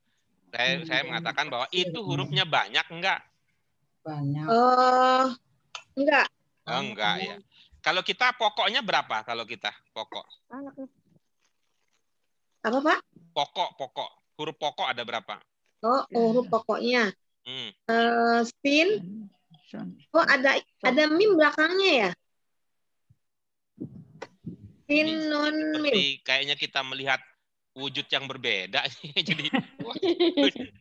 Saya mengatakan bahwa itu hurufnya banyak enggak? Banyak. Enggak. Enggak ya. Kalau kita pokoknya berapa kalau kita pokok? Apa, Pak? Pokok. Huruf pokok ada berapa? Huruf pokoknya. Sin. Ada mim belakangnya ya? Sin, nun, mim. Kayaknya kita melihat wujud yang berbeda. Jadi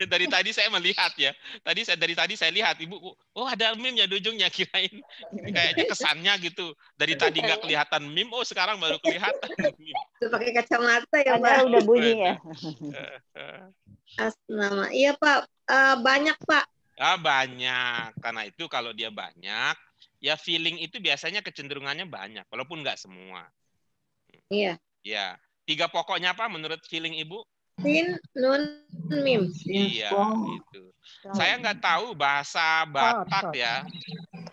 dari tadi saya melihat ya. Dari tadi saya lihat Ibu, ada mim ya di ujungnya, kirain kayaknya kesannya gitu. Dari tadi nggak kelihatan mim, sekarang baru kelihatan mim. Pakai kacamata ya, Pak. Udah bunyi ya. Asnama. Iya, Pak. Banyak, Pak. Banyak. Karena itu kalau dia banyak, ya feeling itu biasanya kecenderungannya banyak, walaupun nggak semua. Iya. Ya. 3 pokoknya apa menurut feeling Ibu? Sin, nun, mim. Iya, itu. Saya nggak tahu bahasa Batak ya.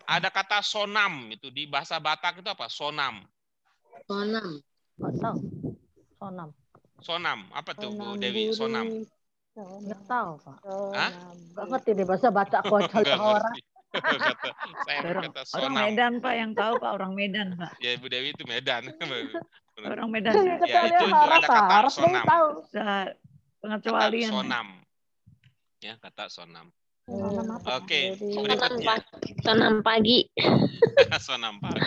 Ada kata sonam itu di bahasa Batak itu apa? Sonam. Sonam. Apa tuh Bu Dewi? Sonam. Nggak tahu, Pak. Hah? Nggak ngerti deh bahasa Batak kocok orang. Saya Orang berkata orang sonam. Medan Pak, yang tahu Pak, orang Medan Pak. Ya Ibu Dewi itu Medan. Orang Medan. Ya itu ada kata harus dia sonam. tahu. Saya Kata pengecualian. sonam. Ya, kata sonam. Sonam apa? Oke, Sonam berikutnya. pagi. Sonam pagi. Sonam pagi.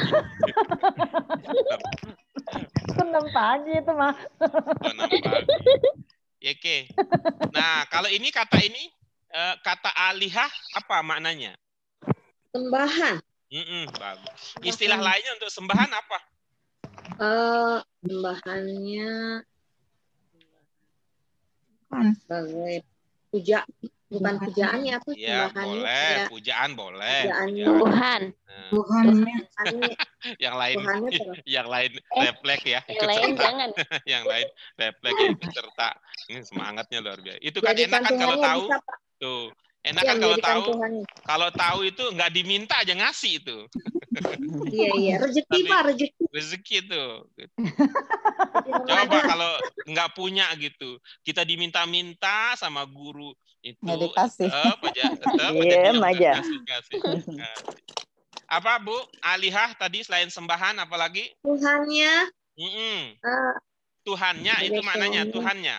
Sonam pagi itu mah. Sonam pagi. Ya, oke. Nah, kalau ini kata kata alihah apa maknanya? Sembahan. Bagus. Istilah lainnya untuk sembahan apa? Sembahannya Kan. sebagai puja, bukan pujaannya apa Ya, sembahannya boleh. ya. Pujaan boleh. Pujaan. Tuhan. Nah, Tuhannya. Tuhannya, yang lain Tuhannya terus. yang lain refleks ya, Yang ikut lain serta. jangan. Yang lain refleks ya, ikut serta. Ini semangatnya luar biasa. Itu kan Jadikan enak kan kalau Tuhannya tahu. bisa, Pak. Tuh. Enak Iya, kan kalau menjadikan tahu. Tuhannya. Kalau tahu itu nggak diminta aja ngasih itu. Iya. Rezeki, Tapi- Pak, rezeki. Rezeki tuh. Coba kalau nggak punya gitu, kita diminta-minta sama guru itu, Nggak dikasih. tetap aja Diem aja. kasih. Apa Bu? Alihah tadi selain sembahan apalagi? Tuhannya Tuhannya itu sebagai maknanya Tuhannya. Tuhannya.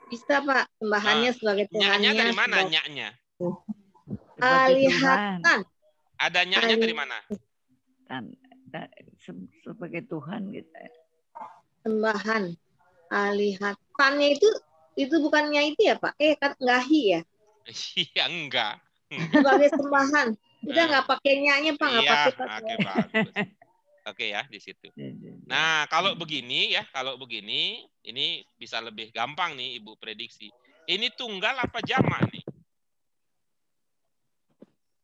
Bisa, Pak. Sembahannya sebagai Nya-nya Tuhannya. dari mana sebagai nya-nya? Sebagai Tuhan. alihatan. Ada nya-nya dari mana? Sebagai Tuhan gitu. Sembahan. Alihatannya itu bukannya itu ya, Pak? Kan ngahi ya? Iya enggak. Sebagai sembahan. Udah nggak pakai nya-nya, Pak. Nggak Iya, pakai oke bagus. Oke ya di situ. Nah, kalau begini, ini bisa lebih gampang nih Ibu prediksi. Ini tunggal apa jamak nih?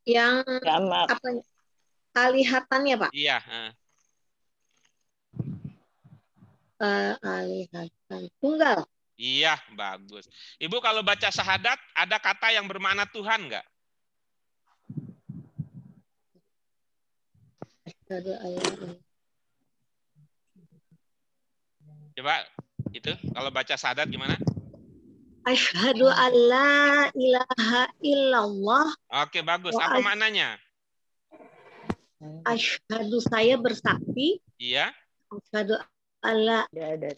yang Jamak. apa? Alihatannya, Pak. Iya. Alihatan. Tunggal. Iya, bagus. Ibu kalau baca syahadat, ada kata yang bermakna Tuhan nggak? Coba itu kalau baca syahadat gimana? Asyhadu alla ilaha illallah. Oke, bagus. Wa Apa maknanya? Asyhadu, saya bersaksi. Iya. Asyhadu alla,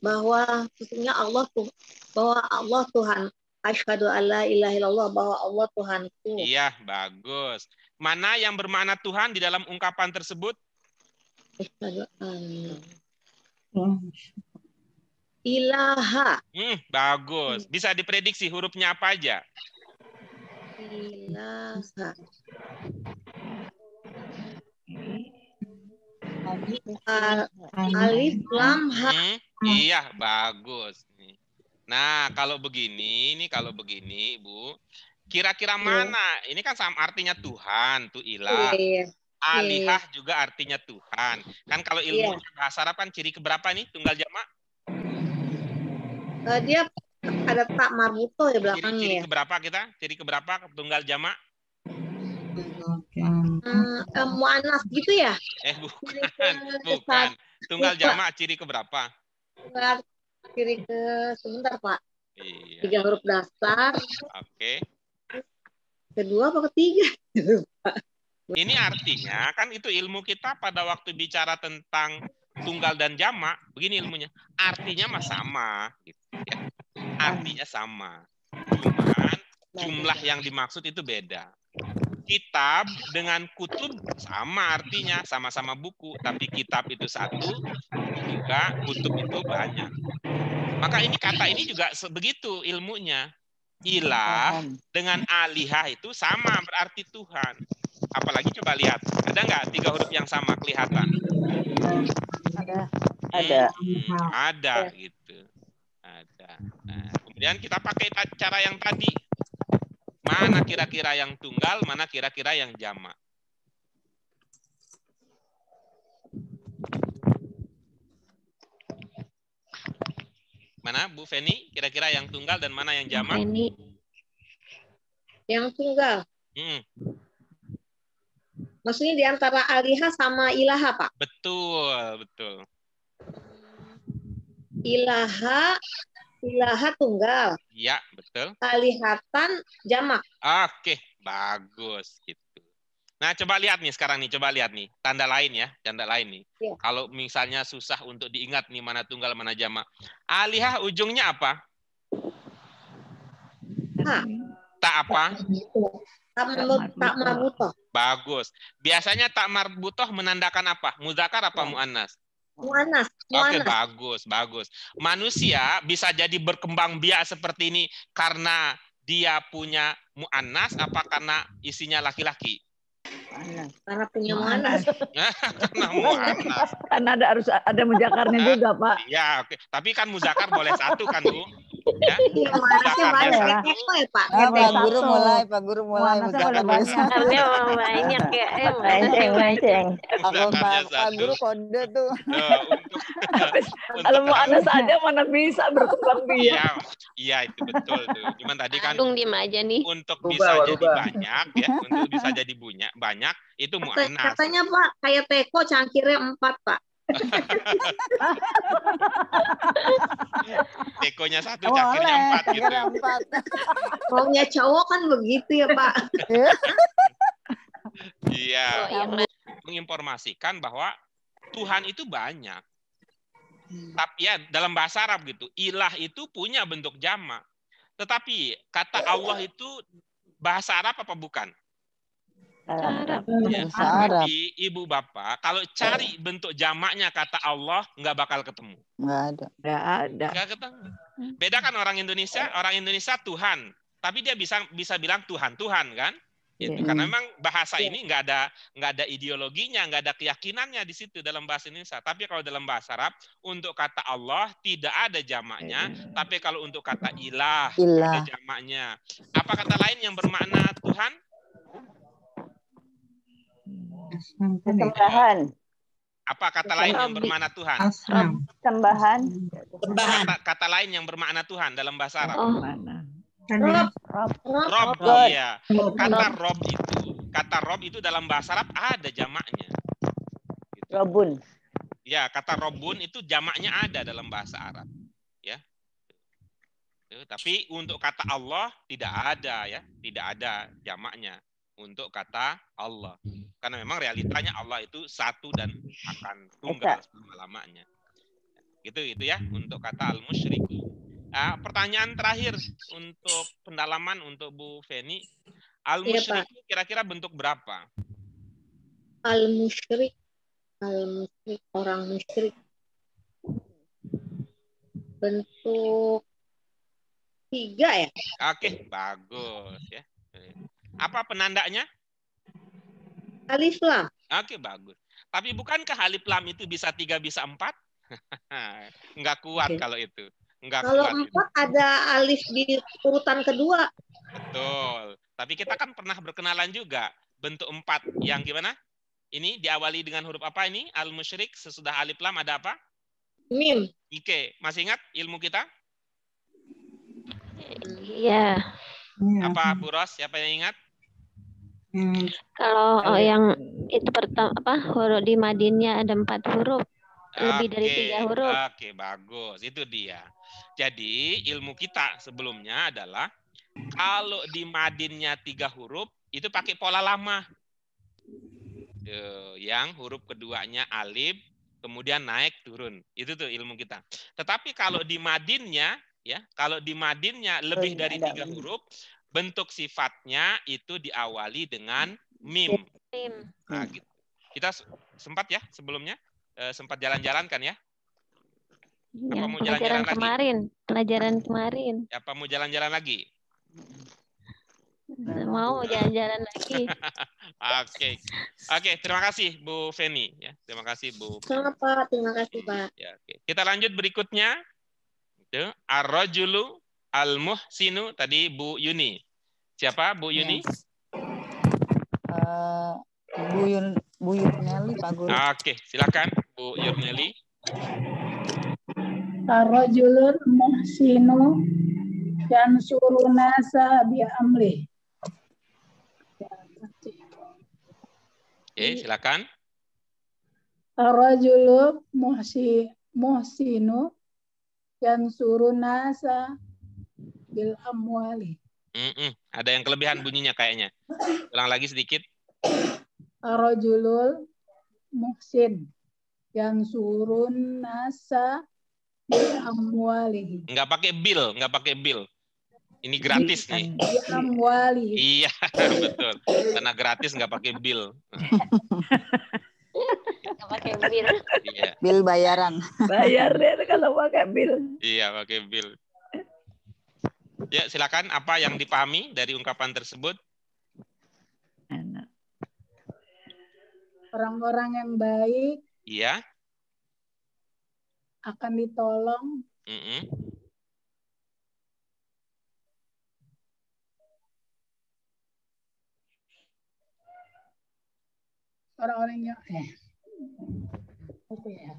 bahwa sesungguhnya Allah tuh, bahwa Allah Tuhan. Asyhadu alla ilaha illallah, bahwa Allah Tuhanku. Iya, bagus. Mana yang bermakna Tuhan di dalam ungkapan tersebut? Asyhadu alla ilaha. Bagus. Bisa diprediksi hurufnya apa aja? Ilaha. Alif lam ha. Iya, bagus. Nah, kalau begini, Ibu, kira-kira mana? Ini kan sama artinya Tuhan, tu ilah. Iya. Alihah juga artinya Tuhan. Kan kalau ilmu bahasa Arab kan ciri keberapa nih tunggal jamak? Dia ada tak marbuto ya belakangnya. Ciri Ya. keberapa kita? Ciri keberapa tunggal jamak? Muannas gitu ya? Bukan. Tunggal jamak ciri keberapa? Ciri ke sebentar, Pak. Iya. 3 huruf dasar. Oke. Kedua apa ketiga? Ini artinya kan itu ilmu kita pada waktu bicara tentang tunggal dan jamak, begini ilmunya. Artinya mah sama, gitu ya. Artinya sama. Cuman jumlah yang dimaksud itu beda. Kitab dengan kutub sama artinya, sama-sama buku, tapi kitab itu satu, juga kutub itu banyak. Maka ini kata ini juga begitu ilmunya. Ilah dengan alihah itu sama berarti Tuhan. Apalagi coba lihat, ada nggak 3 huruf yang sama kelihatan? Ada gitu. Ada. Nah, kemudian kita pakai cara yang tadi. Mana kira-kira yang tunggal, mana kira-kira yang jamak. Mana Bu Feni? Kira-kira yang tunggal dan mana yang jamak? Yang tunggal. Maksudnya di antara alihah sama ilaha, Pak? Betul. Ilaha tunggal. Iya, betul. Alihatan jamak. Oke, bagus gitu. Nah, coba lihat nih sekarang nih, coba lihat nih. Tanda lain ya, tanda lain nih. Iya. Kalau misalnya susah untuk diingat nih mana tunggal, mana jamak. Alihah ujungnya apa? Tak apa? Tak marbutoh. Bagus. Biasanya tak marbutoh menandakan apa? Muzakkar apa muannas? Muannas. Oke, bagus, bagus. Manusia bisa jadi berkembang biak seperti ini karena dia punya muannas apa karena isinya laki-laki? Karena punya muannas. Karena muannas. Karena harus ada muzakarnya juga, Pak. Iya, oke. Tapi kan muzakkar boleh satu kan, Bu? Ya. Iya, muannasnya Muzakkarnya banyak satu. ya, Pak. Pak Guru mulai, Pak Guru mulai. Muannasnya boleh Muzakkar banyak. bisa. Karena memang banyak ya. Mancing. Aku Muzakkarnya Pak Guru satu. kode tuh. Kalau mau anak saja mana bisa berkembang biak. Iya, iya itu betul tuh. Cuman tadi kan Agung diem aja nih. untuk Rubah, bisa jadi rubah. banyak ya, untuk bisa jadi banyak itu muannas. Katanya Pak, kayak teko cangkirnya 4, Pak. Tekonya satu, cangkirnya 4 gitu. Cangkirnya 4. Maunya cowok kan begitu ya, Pak. Iya. Oh, yang Menginformasikan bahwa Tuhan itu banyak. Tapi ya dalam bahasa Arab gitu, ilah itu punya bentuk jamak. Tetapi kata Allah itu bahasa Arab apa bukan? Arab. Ya, Bahasa Arab. tapi ibu bapak kalau cari bentuk jamaknya kata Allah nggak bakal ketemu. Nggak ada. Nggak ada. Nggak ketemu. Beda kan orang Indonesia Tuhan, tapi dia bisa bilang Tuhan kan? Itu karena memang bahasa ini nggak ada ideologinya, nggak ada keyakinannya di situ dalam bahasa Indonesia. Tapi kalau dalam bahasa Arab untuk kata Allah tidak ada jamaknya, tapi kalau untuk kata ilah ada jamaknya. Apa kata lain yang bermakna Tuhan? Sembahan. Apa kata lain yang bermakna Tuhan? Asram. Sembahan. Kata lain yang bermakna Tuhan dalam bahasa Arab. Oh, Rob, iya. Kata Rob itu dalam bahasa Arab ada jamaknya. Gitu. Robun. Ya, kata Robun itu jamaknya ada dalam bahasa Arab. Ya. Tapi untuk kata Allah tidak ada ya, tidak ada jamaknya untuk kata Allah. Karena memang realitanya Allah itu satu dan akan tunggal selama-lamanya. Gitu ya untuk kata al-musyrik. Pertanyaan terakhir untuk pendalaman untuk Bu Feni. Al-musyrik kira-kira bentuk berapa? Al-musyrik, orang musyrik. Bentuk 3 ya? Oke, bagus ya. Apa penandanya? Alif lam. Oke, bagus. Tapi bukankah alif lam itu bisa 3 bisa 4? Enggak kuat kalau itu. Kalau 4 ada alif di urutan kedua. Betul. Tapi kita kan pernah berkenalan juga. Bentuk 4 yang gimana? Ini diawali dengan huruf apa ini? Al-musyrik sesudah alif lam ada apa? Mim. Oke. Masih ingat ilmu kita? iya. Apa Bu Ros? Siapa yang ingat? Kalau yang itu pertama huruf di Madinnya ada 4 huruf. Lebih dari 3 huruf. Oke, bagus. Itu dia. Jadi ilmu kita sebelumnya adalah kalau di Madinnya 3 huruf itu pakai pola lama. Yang huruf keduanya alif, kemudian naik turun. Itu tuh ilmu kita. Tetapi kalau di Madinnya ya, kalau di Madinnya lebih dari 3 huruf, bentuk sifatnya itu diawali dengan mim. Nah, gitu. Kita sempat ya sebelumnya sempat jalan-jalan kan ya? Apa mau jalan-jalan lagi? Pelajaran kemarin. Apa mau jalan-jalan lagi? Mau jalan-jalan lagi. Oke, terima kasih Bu Feni ya. Terima kasih Bu. Sama Pak, terima kasih Pak. Ya, oke. Kita lanjut berikutnya. Itu ar-rajulu al-muhsinu tadi Bu Yuni. Siapa Bu Yuni? Bu Yurneli, Pak Guru. Oke, silakan Bu Yurneli. Ar-rajulul muhsinu yansuru nasa bi amri. Oke, silakan. Ar-rajulul muhsinu yansuru nasa bil amwali. Ada yang kelebihan bunyinya kayaknya. Ulang lagi sedikit. Ar-rajulul muhsin yansurun nasa bi amwalihi. Nggak pakai bill, nggak pakai bill. Ini gratis nih. Bi amwalihi. Iya, betul. Karena gratis nggak pakai bill. Nggak pakai bil. Iya. Bil bayaran. Bayar deh kalau pakai bil. Iya, pakai bill. Ya, silakan apa yang dipahami dari ungkapan tersebut? Enak. Orang-orang yang baik Iya. akan ditolong. Mm-mm. Orang-orang yang apa ya?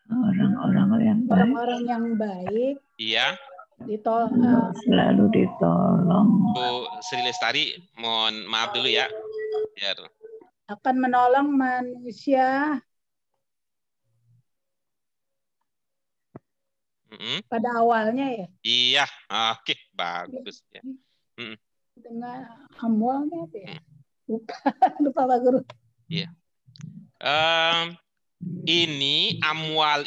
Orang-orang yang baik Orang-orang yang baik Iya. ditolong. selalu ditolong. Bu Sri Lestari, mohon maaf dulu ya. Biar. Akan menolong manusia Mm-mm. pada awalnya ya Iya, oke, bagus ya. Mm-mm. dengan amwalnya apa ya? Lupa Pak Guru. Iya. Ini amwal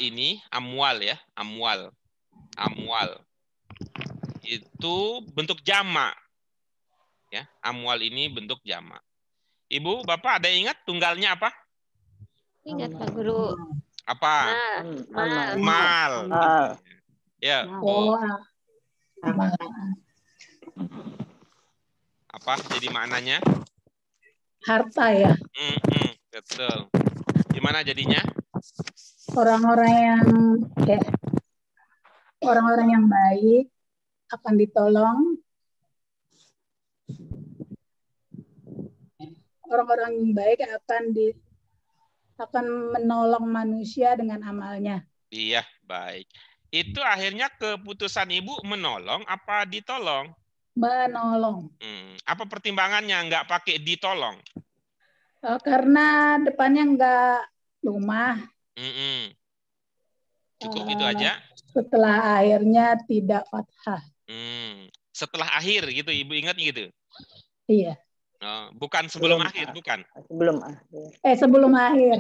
ya, amwal itu bentuk jamak, ya. Amwal ini bentuk jamak. Ibu, bapak ada ingat tunggalnya apa? Ingat Pak Guru. Apa? Mal. Mal. Ya. Oh, Apa jadi maknanya? harta ya. Betul. Gimana jadinya? Orang-orang yang baik akan ditolong. Orang-orang yang baik akan menolong manusia dengan amalnya. Iya, baik. Itu akhirnya keputusan ibu menolong apa ditolong? Menolong. Apa pertimbangannya nggak pakai ditolong? Karena depannya nggak rumah. Cukup itu aja? Setelah akhirnya tidak fathah. Setelah akhir gitu, ibu ingat gitu? Iya. Bukan sebelum akhir, bukan? Sebelum akhir. Sebelum akhir.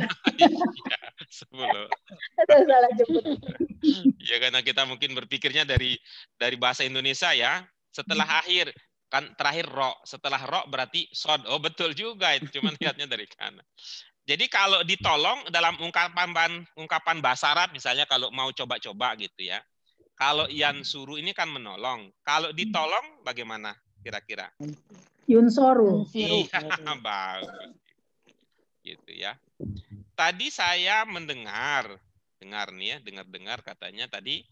Sebelum. Salah jemput. Ya karena kita mungkin berpikirnya dari bahasa Indonesia ya. Setelah akhir kan terakhir ro, setelah ro berarti sod. Oh betul juga itu, cuman lihatnya dari kanan. Jadi kalau ditolong dalam ungkapan bahasa Arab misalnya kalau mau coba-coba gitu ya. Kalau yansuru ini kan menolong. Kalau ditolong bagaimana kira-kira? Yunsoru. Iya, bagus. Gitu ya. Tadi saya dengar katanya tadi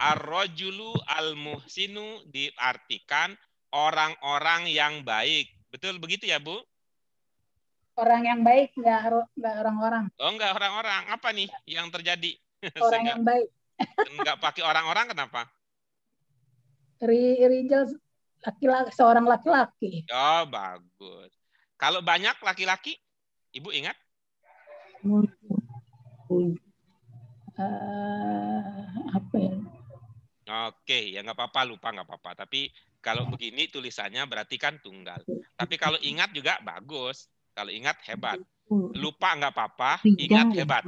ar-rajulu al-muhsinu diartikan orang-orang yang baik. Betul begitu ya, Bu? Orang yang baik, nggak orang-orang. Oh, enggak orang-orang. Apa nih yang terjadi? Orang yang baik. Enggak pakai orang-orang kenapa? Rijal laki-laki, seorang laki-laki. Oh, bagus. Kalau banyak laki-laki, Ibu ingat? Apa ya? Oke, ya nggak apa-apa, lupa nggak apa-apa. Tapi kalau begini tulisannya berarti kan tunggal. Tapi kalau ingat juga bagus. Kalau ingat hebat. Lupa nggak apa-apa, ingat hebat.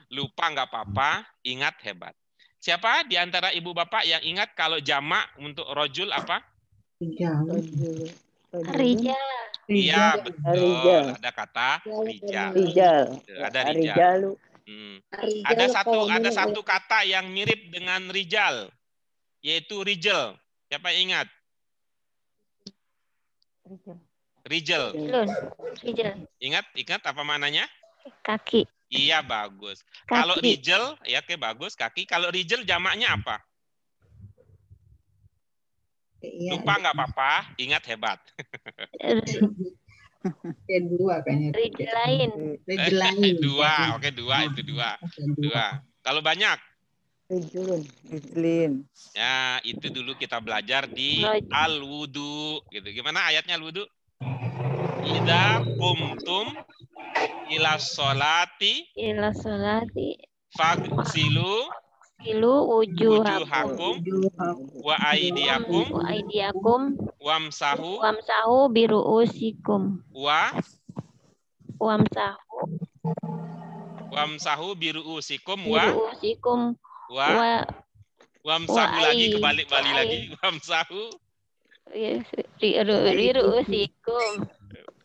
Lupa nggak apa-apa, ingat hebat. Siapa di antara ibu bapak yang ingat kalau jamak untuk rojul apa? Rijal. Iya, betul. Ada kata rijal. Ada rijal. Ada satu kata yang mirip dengan rijal, yaitu rijal. Siapa yang ingat? Rijal. Ingat apa maknanya? Kaki. Iya, bagus. Kaki. Kalau rijal, ya oke bagus, kaki. Kalau rijal jamaknya apa? Lupa nggak apa-apa, ingat hebat. Dua kayaknya. Rijlain. Dua, oke dua itu dua. Kalau banyak? Rijlin. Ya, itu dulu kita belajar di al-wudu. Gitu. Gimana ayatnya al-wudu? Idza qumtum ila sholati Fagsilu wujuhakum wa aidiakum wamsahu biru'usikum wamsahu biru'usikum wamsahu lagi kebalik lagi wamsahu biru'usikum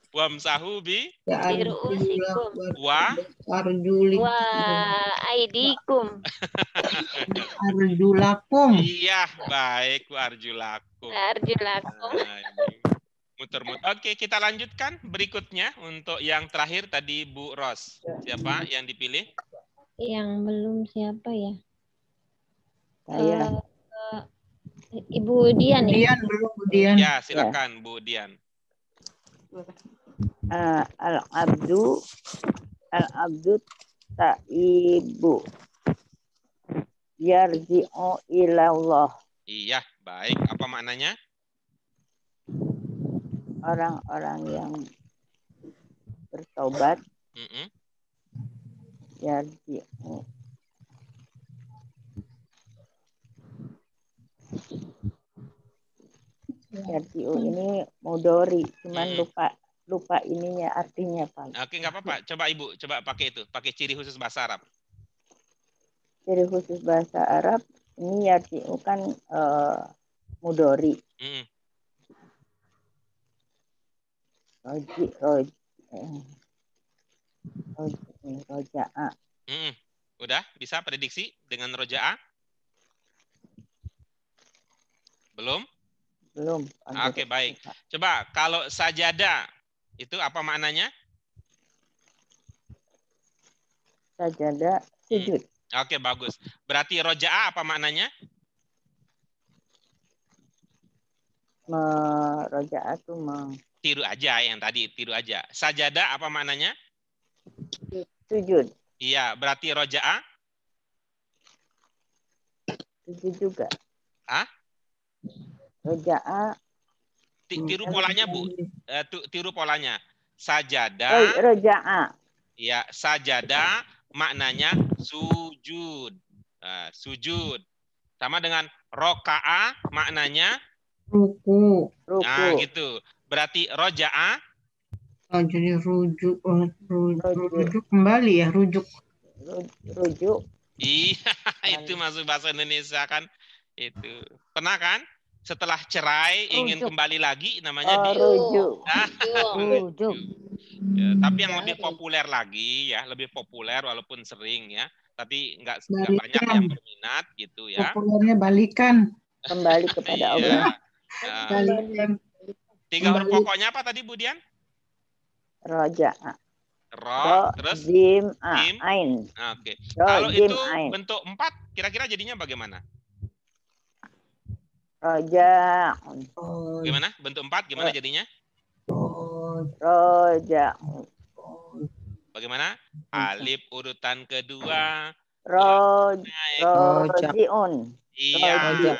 wamsahu biru'usikum wa aidikum arjulakum. Iya, baik wa arjulakum. Muter-muter. Oke, kita lanjutkan berikutnya untuk yang terakhir tadi Bu Ros. Siapa yang dipilih? Yang belum siapa ya? Saya. Ibu Dian ya? Belum Bu Dian. Ya, silakan Bu Dian. Al-abdu ta'ibu yarji'u ilallah. Iya, baik. Apa maknanya? Orang-orang yang bertobat yarji'u. Yarji'u ini mudori, cuman lupa ininya artinya Pak. Oke, nggak apa-apa. Coba Ibu, coba pakai itu, pakai ciri khusus bahasa Arab. Ciri khusus bahasa Arab ini yarji'u kan mudori. Roja'a. Udah bisa prediksi dengan roja'a? Belum? Belum. Oke, baik. Coba kalau sajada itu apa maknanya? Sajada sujud. Oke, bagus. Berarti roja'a apa maknanya? Roja'a itu tiru aja yang tadi, tiru aja. Sajada apa maknanya? Sujud. Iya, berarti roja'a? Sujud juga. Hah? Roja'a. Tiru polanya, Bu. Tiru polanya. Sajada. Roja'a. Ya, sajada maknanya sujud. Sujud. Sama dengan roka'a maknanya ruku. Nah, gitu. Berarti roja'a. Jadi rujuk kembali ya, rujuk. Rujuk. Iya, itu masuk bahasa Indonesia kan. Itu. Pernah kan? Setelah cerai ingin kembali lagi namanya rujuk. Rujuk. Ya, tapi yang lebih populer lagi ya, lebih populer walaupun sering ya, tapi nggak banyak yang berminat gitu ya. Populernya balikan. Kembali kepada Allah. Tiga huruf pokoknya apa tadi Bu Dian? Roja'a. Terus jim, ain. Oke. Kalau itu bentuk 4, kira-kira jadinya bagaimana? Roja. Gimana? Bentuk 4 gimana jadinya? Roja. Bagaimana? Alif urutan kedua. Rojiun. Iya.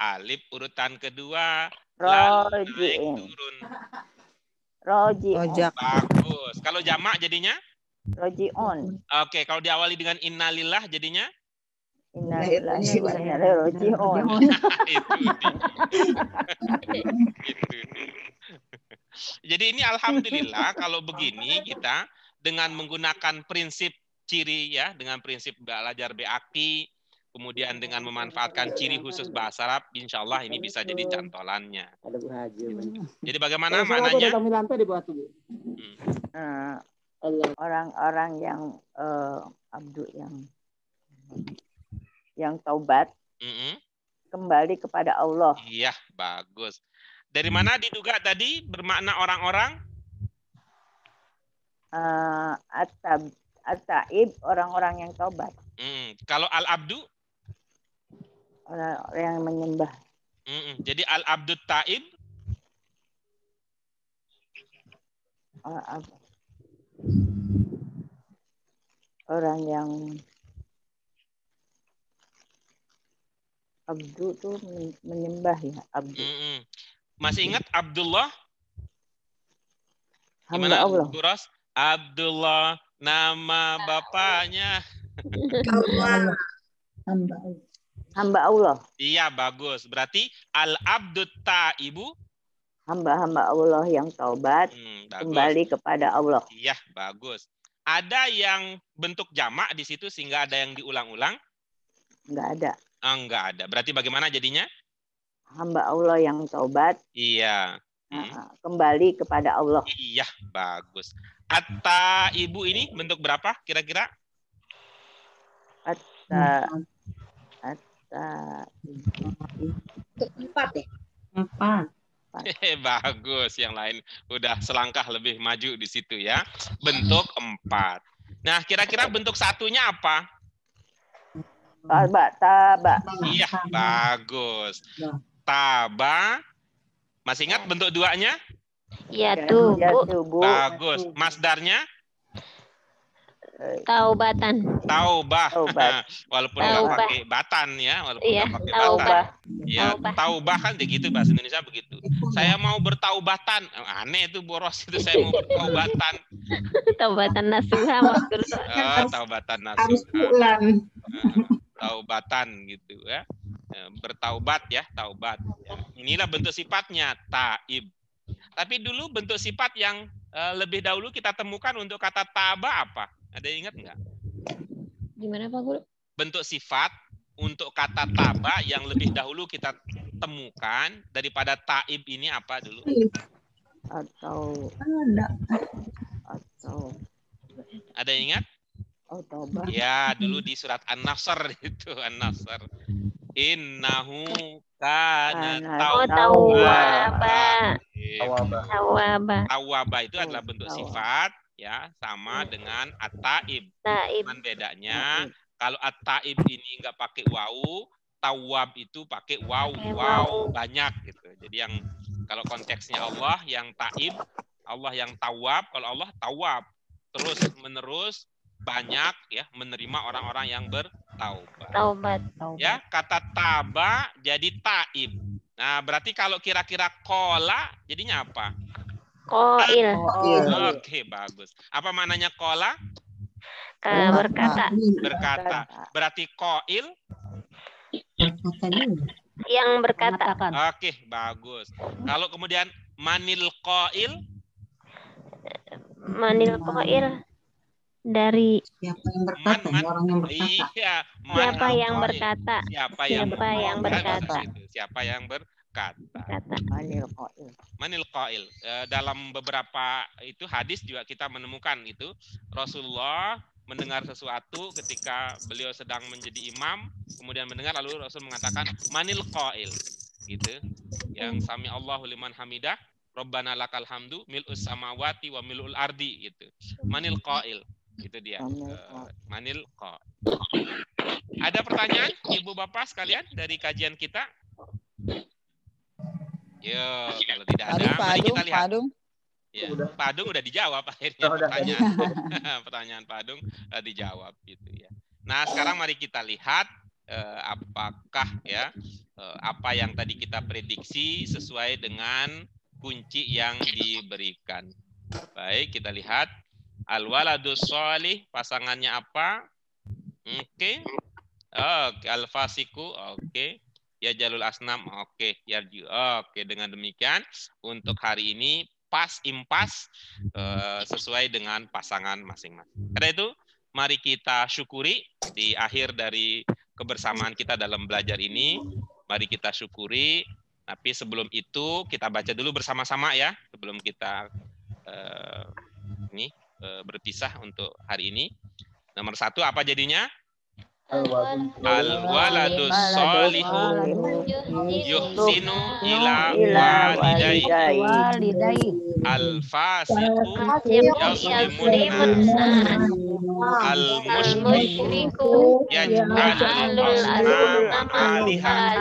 Alif urutan kedua. Lalu naik turun. Rojiun. Bagus. Kalau jamak jadinya? Rojiun. Oke. Kalau diawali dengan innalillah jadinya? Innalillahi wa inna ilaihi raji'un. Jadi ini alhamdulillah kalau begini kita dengan menggunakan prinsip ciri ya, dengan prinsip belajar beaki, kemudian dengan memanfaatkan ciri khusus bahasa Arab, insya Allah ini bisa jadi cantolannya. Jadi bagaimana maknanya? Orang-orang yang abdu yang taubat kembali kepada Allah. Iya, bagus. Dari mana diduga tadi bermakna orang-orang? At-taib, orang-orang yang taubat. Kalau al-abdu? Orang yang menyembah. Jadi al-abdu taib? Orang yang abdu itu menyembah ya, abdu. Masih ingat Abdullah? Gimana Allah? Buras? Abdullah nama bapaknya. Hamba Allah. Iya, bagus. Berarti al-abdut ta'ibu. Hamba-hamba Allah yang taubat kembali kepada Allah. Iya, bagus. Ada yang bentuk jamak di situ sehingga ada yang diulang-ulang? Enggak ada. Enggak ada. Berarti bagaimana jadinya? Hamba Allah yang taubat. Iya. Kembali kepada Allah. Iya, bagus. Atta ibu ini bentuk berapa kira-kira? Empat ya? Empat. Bagus, yang lain udah selangkah lebih maju di situ ya. Bentuk 4. Nah, kira-kira bentuk satunya apa? Taba. Iya, bagus. Taba. Masih ingat bentuk 2-nya? Ya tubuh. Bagus. Masdarnya? Taubatan. Taubah. Walaupun nggak pakai batan ya, walaupun nggak pakai batan. Ya, taubah kan begitu, bahasa Indonesia begitu. Saya mau bertaubatan. Aneh itu boros itu, saya mau bertaubatan. Taubatan nasuha maksud. Taubatan nasuha. Taubatan gitu ya. Bertaubat ya, taubat. Inilah bentuk sifatnya, taib. Tapi dulu bentuk sifat yang lebih dahulu kita temukan untuk kata taba apa? Ada yang ingat nggak? Gimana Pak Guru? Bentuk sifat untuk kata taba yang lebih dahulu kita temukan daripada taib ini apa dulu? Ada yang ingat? Ya, dulu di surat An-Nasr itu, An-Nasr. Innahu kana tawwaba. Tawwaba itu adalah bentuk sifat ya, sama dengan at-taib. Cuman bedanya kalau at-taib ini enggak pakai wawu, tawwab itu pakai wawu banyak gitu. Jadi yang kalau konteksnya Allah yang taib, Allah yang tawwab, kalau Allah tawwab terus menerus banyak ya menerima orang-orang yang bertaubat. Ya, kata taba jadi taib. Nah, berarti kalau kira-kira kola jadinya apa? Qail. Oke, bagus. Apa maknanya kola? Berkata. Berkata. Berarti qail yang berkata. Oke, bagus. Kalau kemudian manil qail? Manil qail dari siapa yang berkata? Orang yang berkata. Iya, siapa yang berkata? Siapa yang berkata? Siapa yang berkata? Manil qail. Dalam beberapa itu hadis juga kita menemukan itu Rasulullah mendengar sesuatu ketika beliau sedang menjadi imam, kemudian mendengar lalu Rasul mengatakan manil qail. Gitu. Yang sami Allahu liman hamidah, Rabbana lakal hamdu mil'us samawati wa mil'ul ardi gitu. Manil qail. Itu dia. Manil qail. Ada pertanyaan Ibu Bapak sekalian dari kajian kita? Yo, kalau tidak ada, mari kita lihat. Ya, Padung udah dijawab akhirnya pertanyaan Padung dijawab gitu ya. Nah, sekarang mari kita lihat apakah ya apa yang tadi kita prediksi sesuai dengan kunci yang diberikan. Baik, kita lihat al-waladus sholih pasangannya apa? Oke. Oke, al-fasiku oke. Ya jalul asnam oke. Yarju oke. Dengan demikian untuk hari ini pas impas sesuai dengan pasangan masing-masing. Karena itu mari kita syukuri di akhir dari kebersamaan kita dalam belajar ini. Mari kita syukuri. Tapi sebelum itu kita baca dulu bersama-sama ya sebelum kita berpisah untuk hari ini. Nomor 1 apa jadinya? Al-waladus sholihu yuhsinu ila walidayhi al-fasiqu yaslimun al-musyriku yaj'alul asnama alihah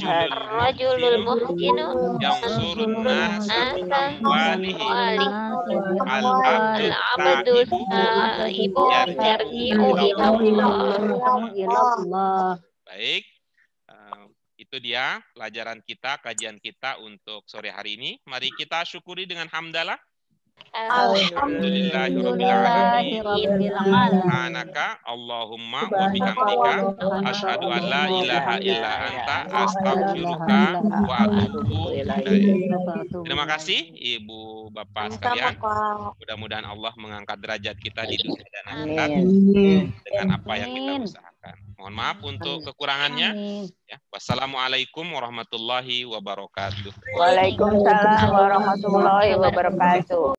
ar-rajulul muhsinu yansurun nasa biamwalihi al-abdul ta'ibu yarji'u Baik, itu dia pelajaran kita, kajian kita untuk sore hari ini. Mari kita syukuri dengan hamdalah. Subhanaka Allahumma wa bihamdika asyhadu an la ilaha illa anta astaghfiruka wa atubu ilaik. Terima kasih Ibu Bapak sekalian. Mudah-mudahan Allah mengangkat derajat kita di dunia dan akhirat dengan apa yang kita usahakan. Mohon maaf untuk kekurangannya. Ya. Wassalamualaikum warahmatullahi wabarakatuh. Waalaikumsalam warahmatullahi wabarakatuh.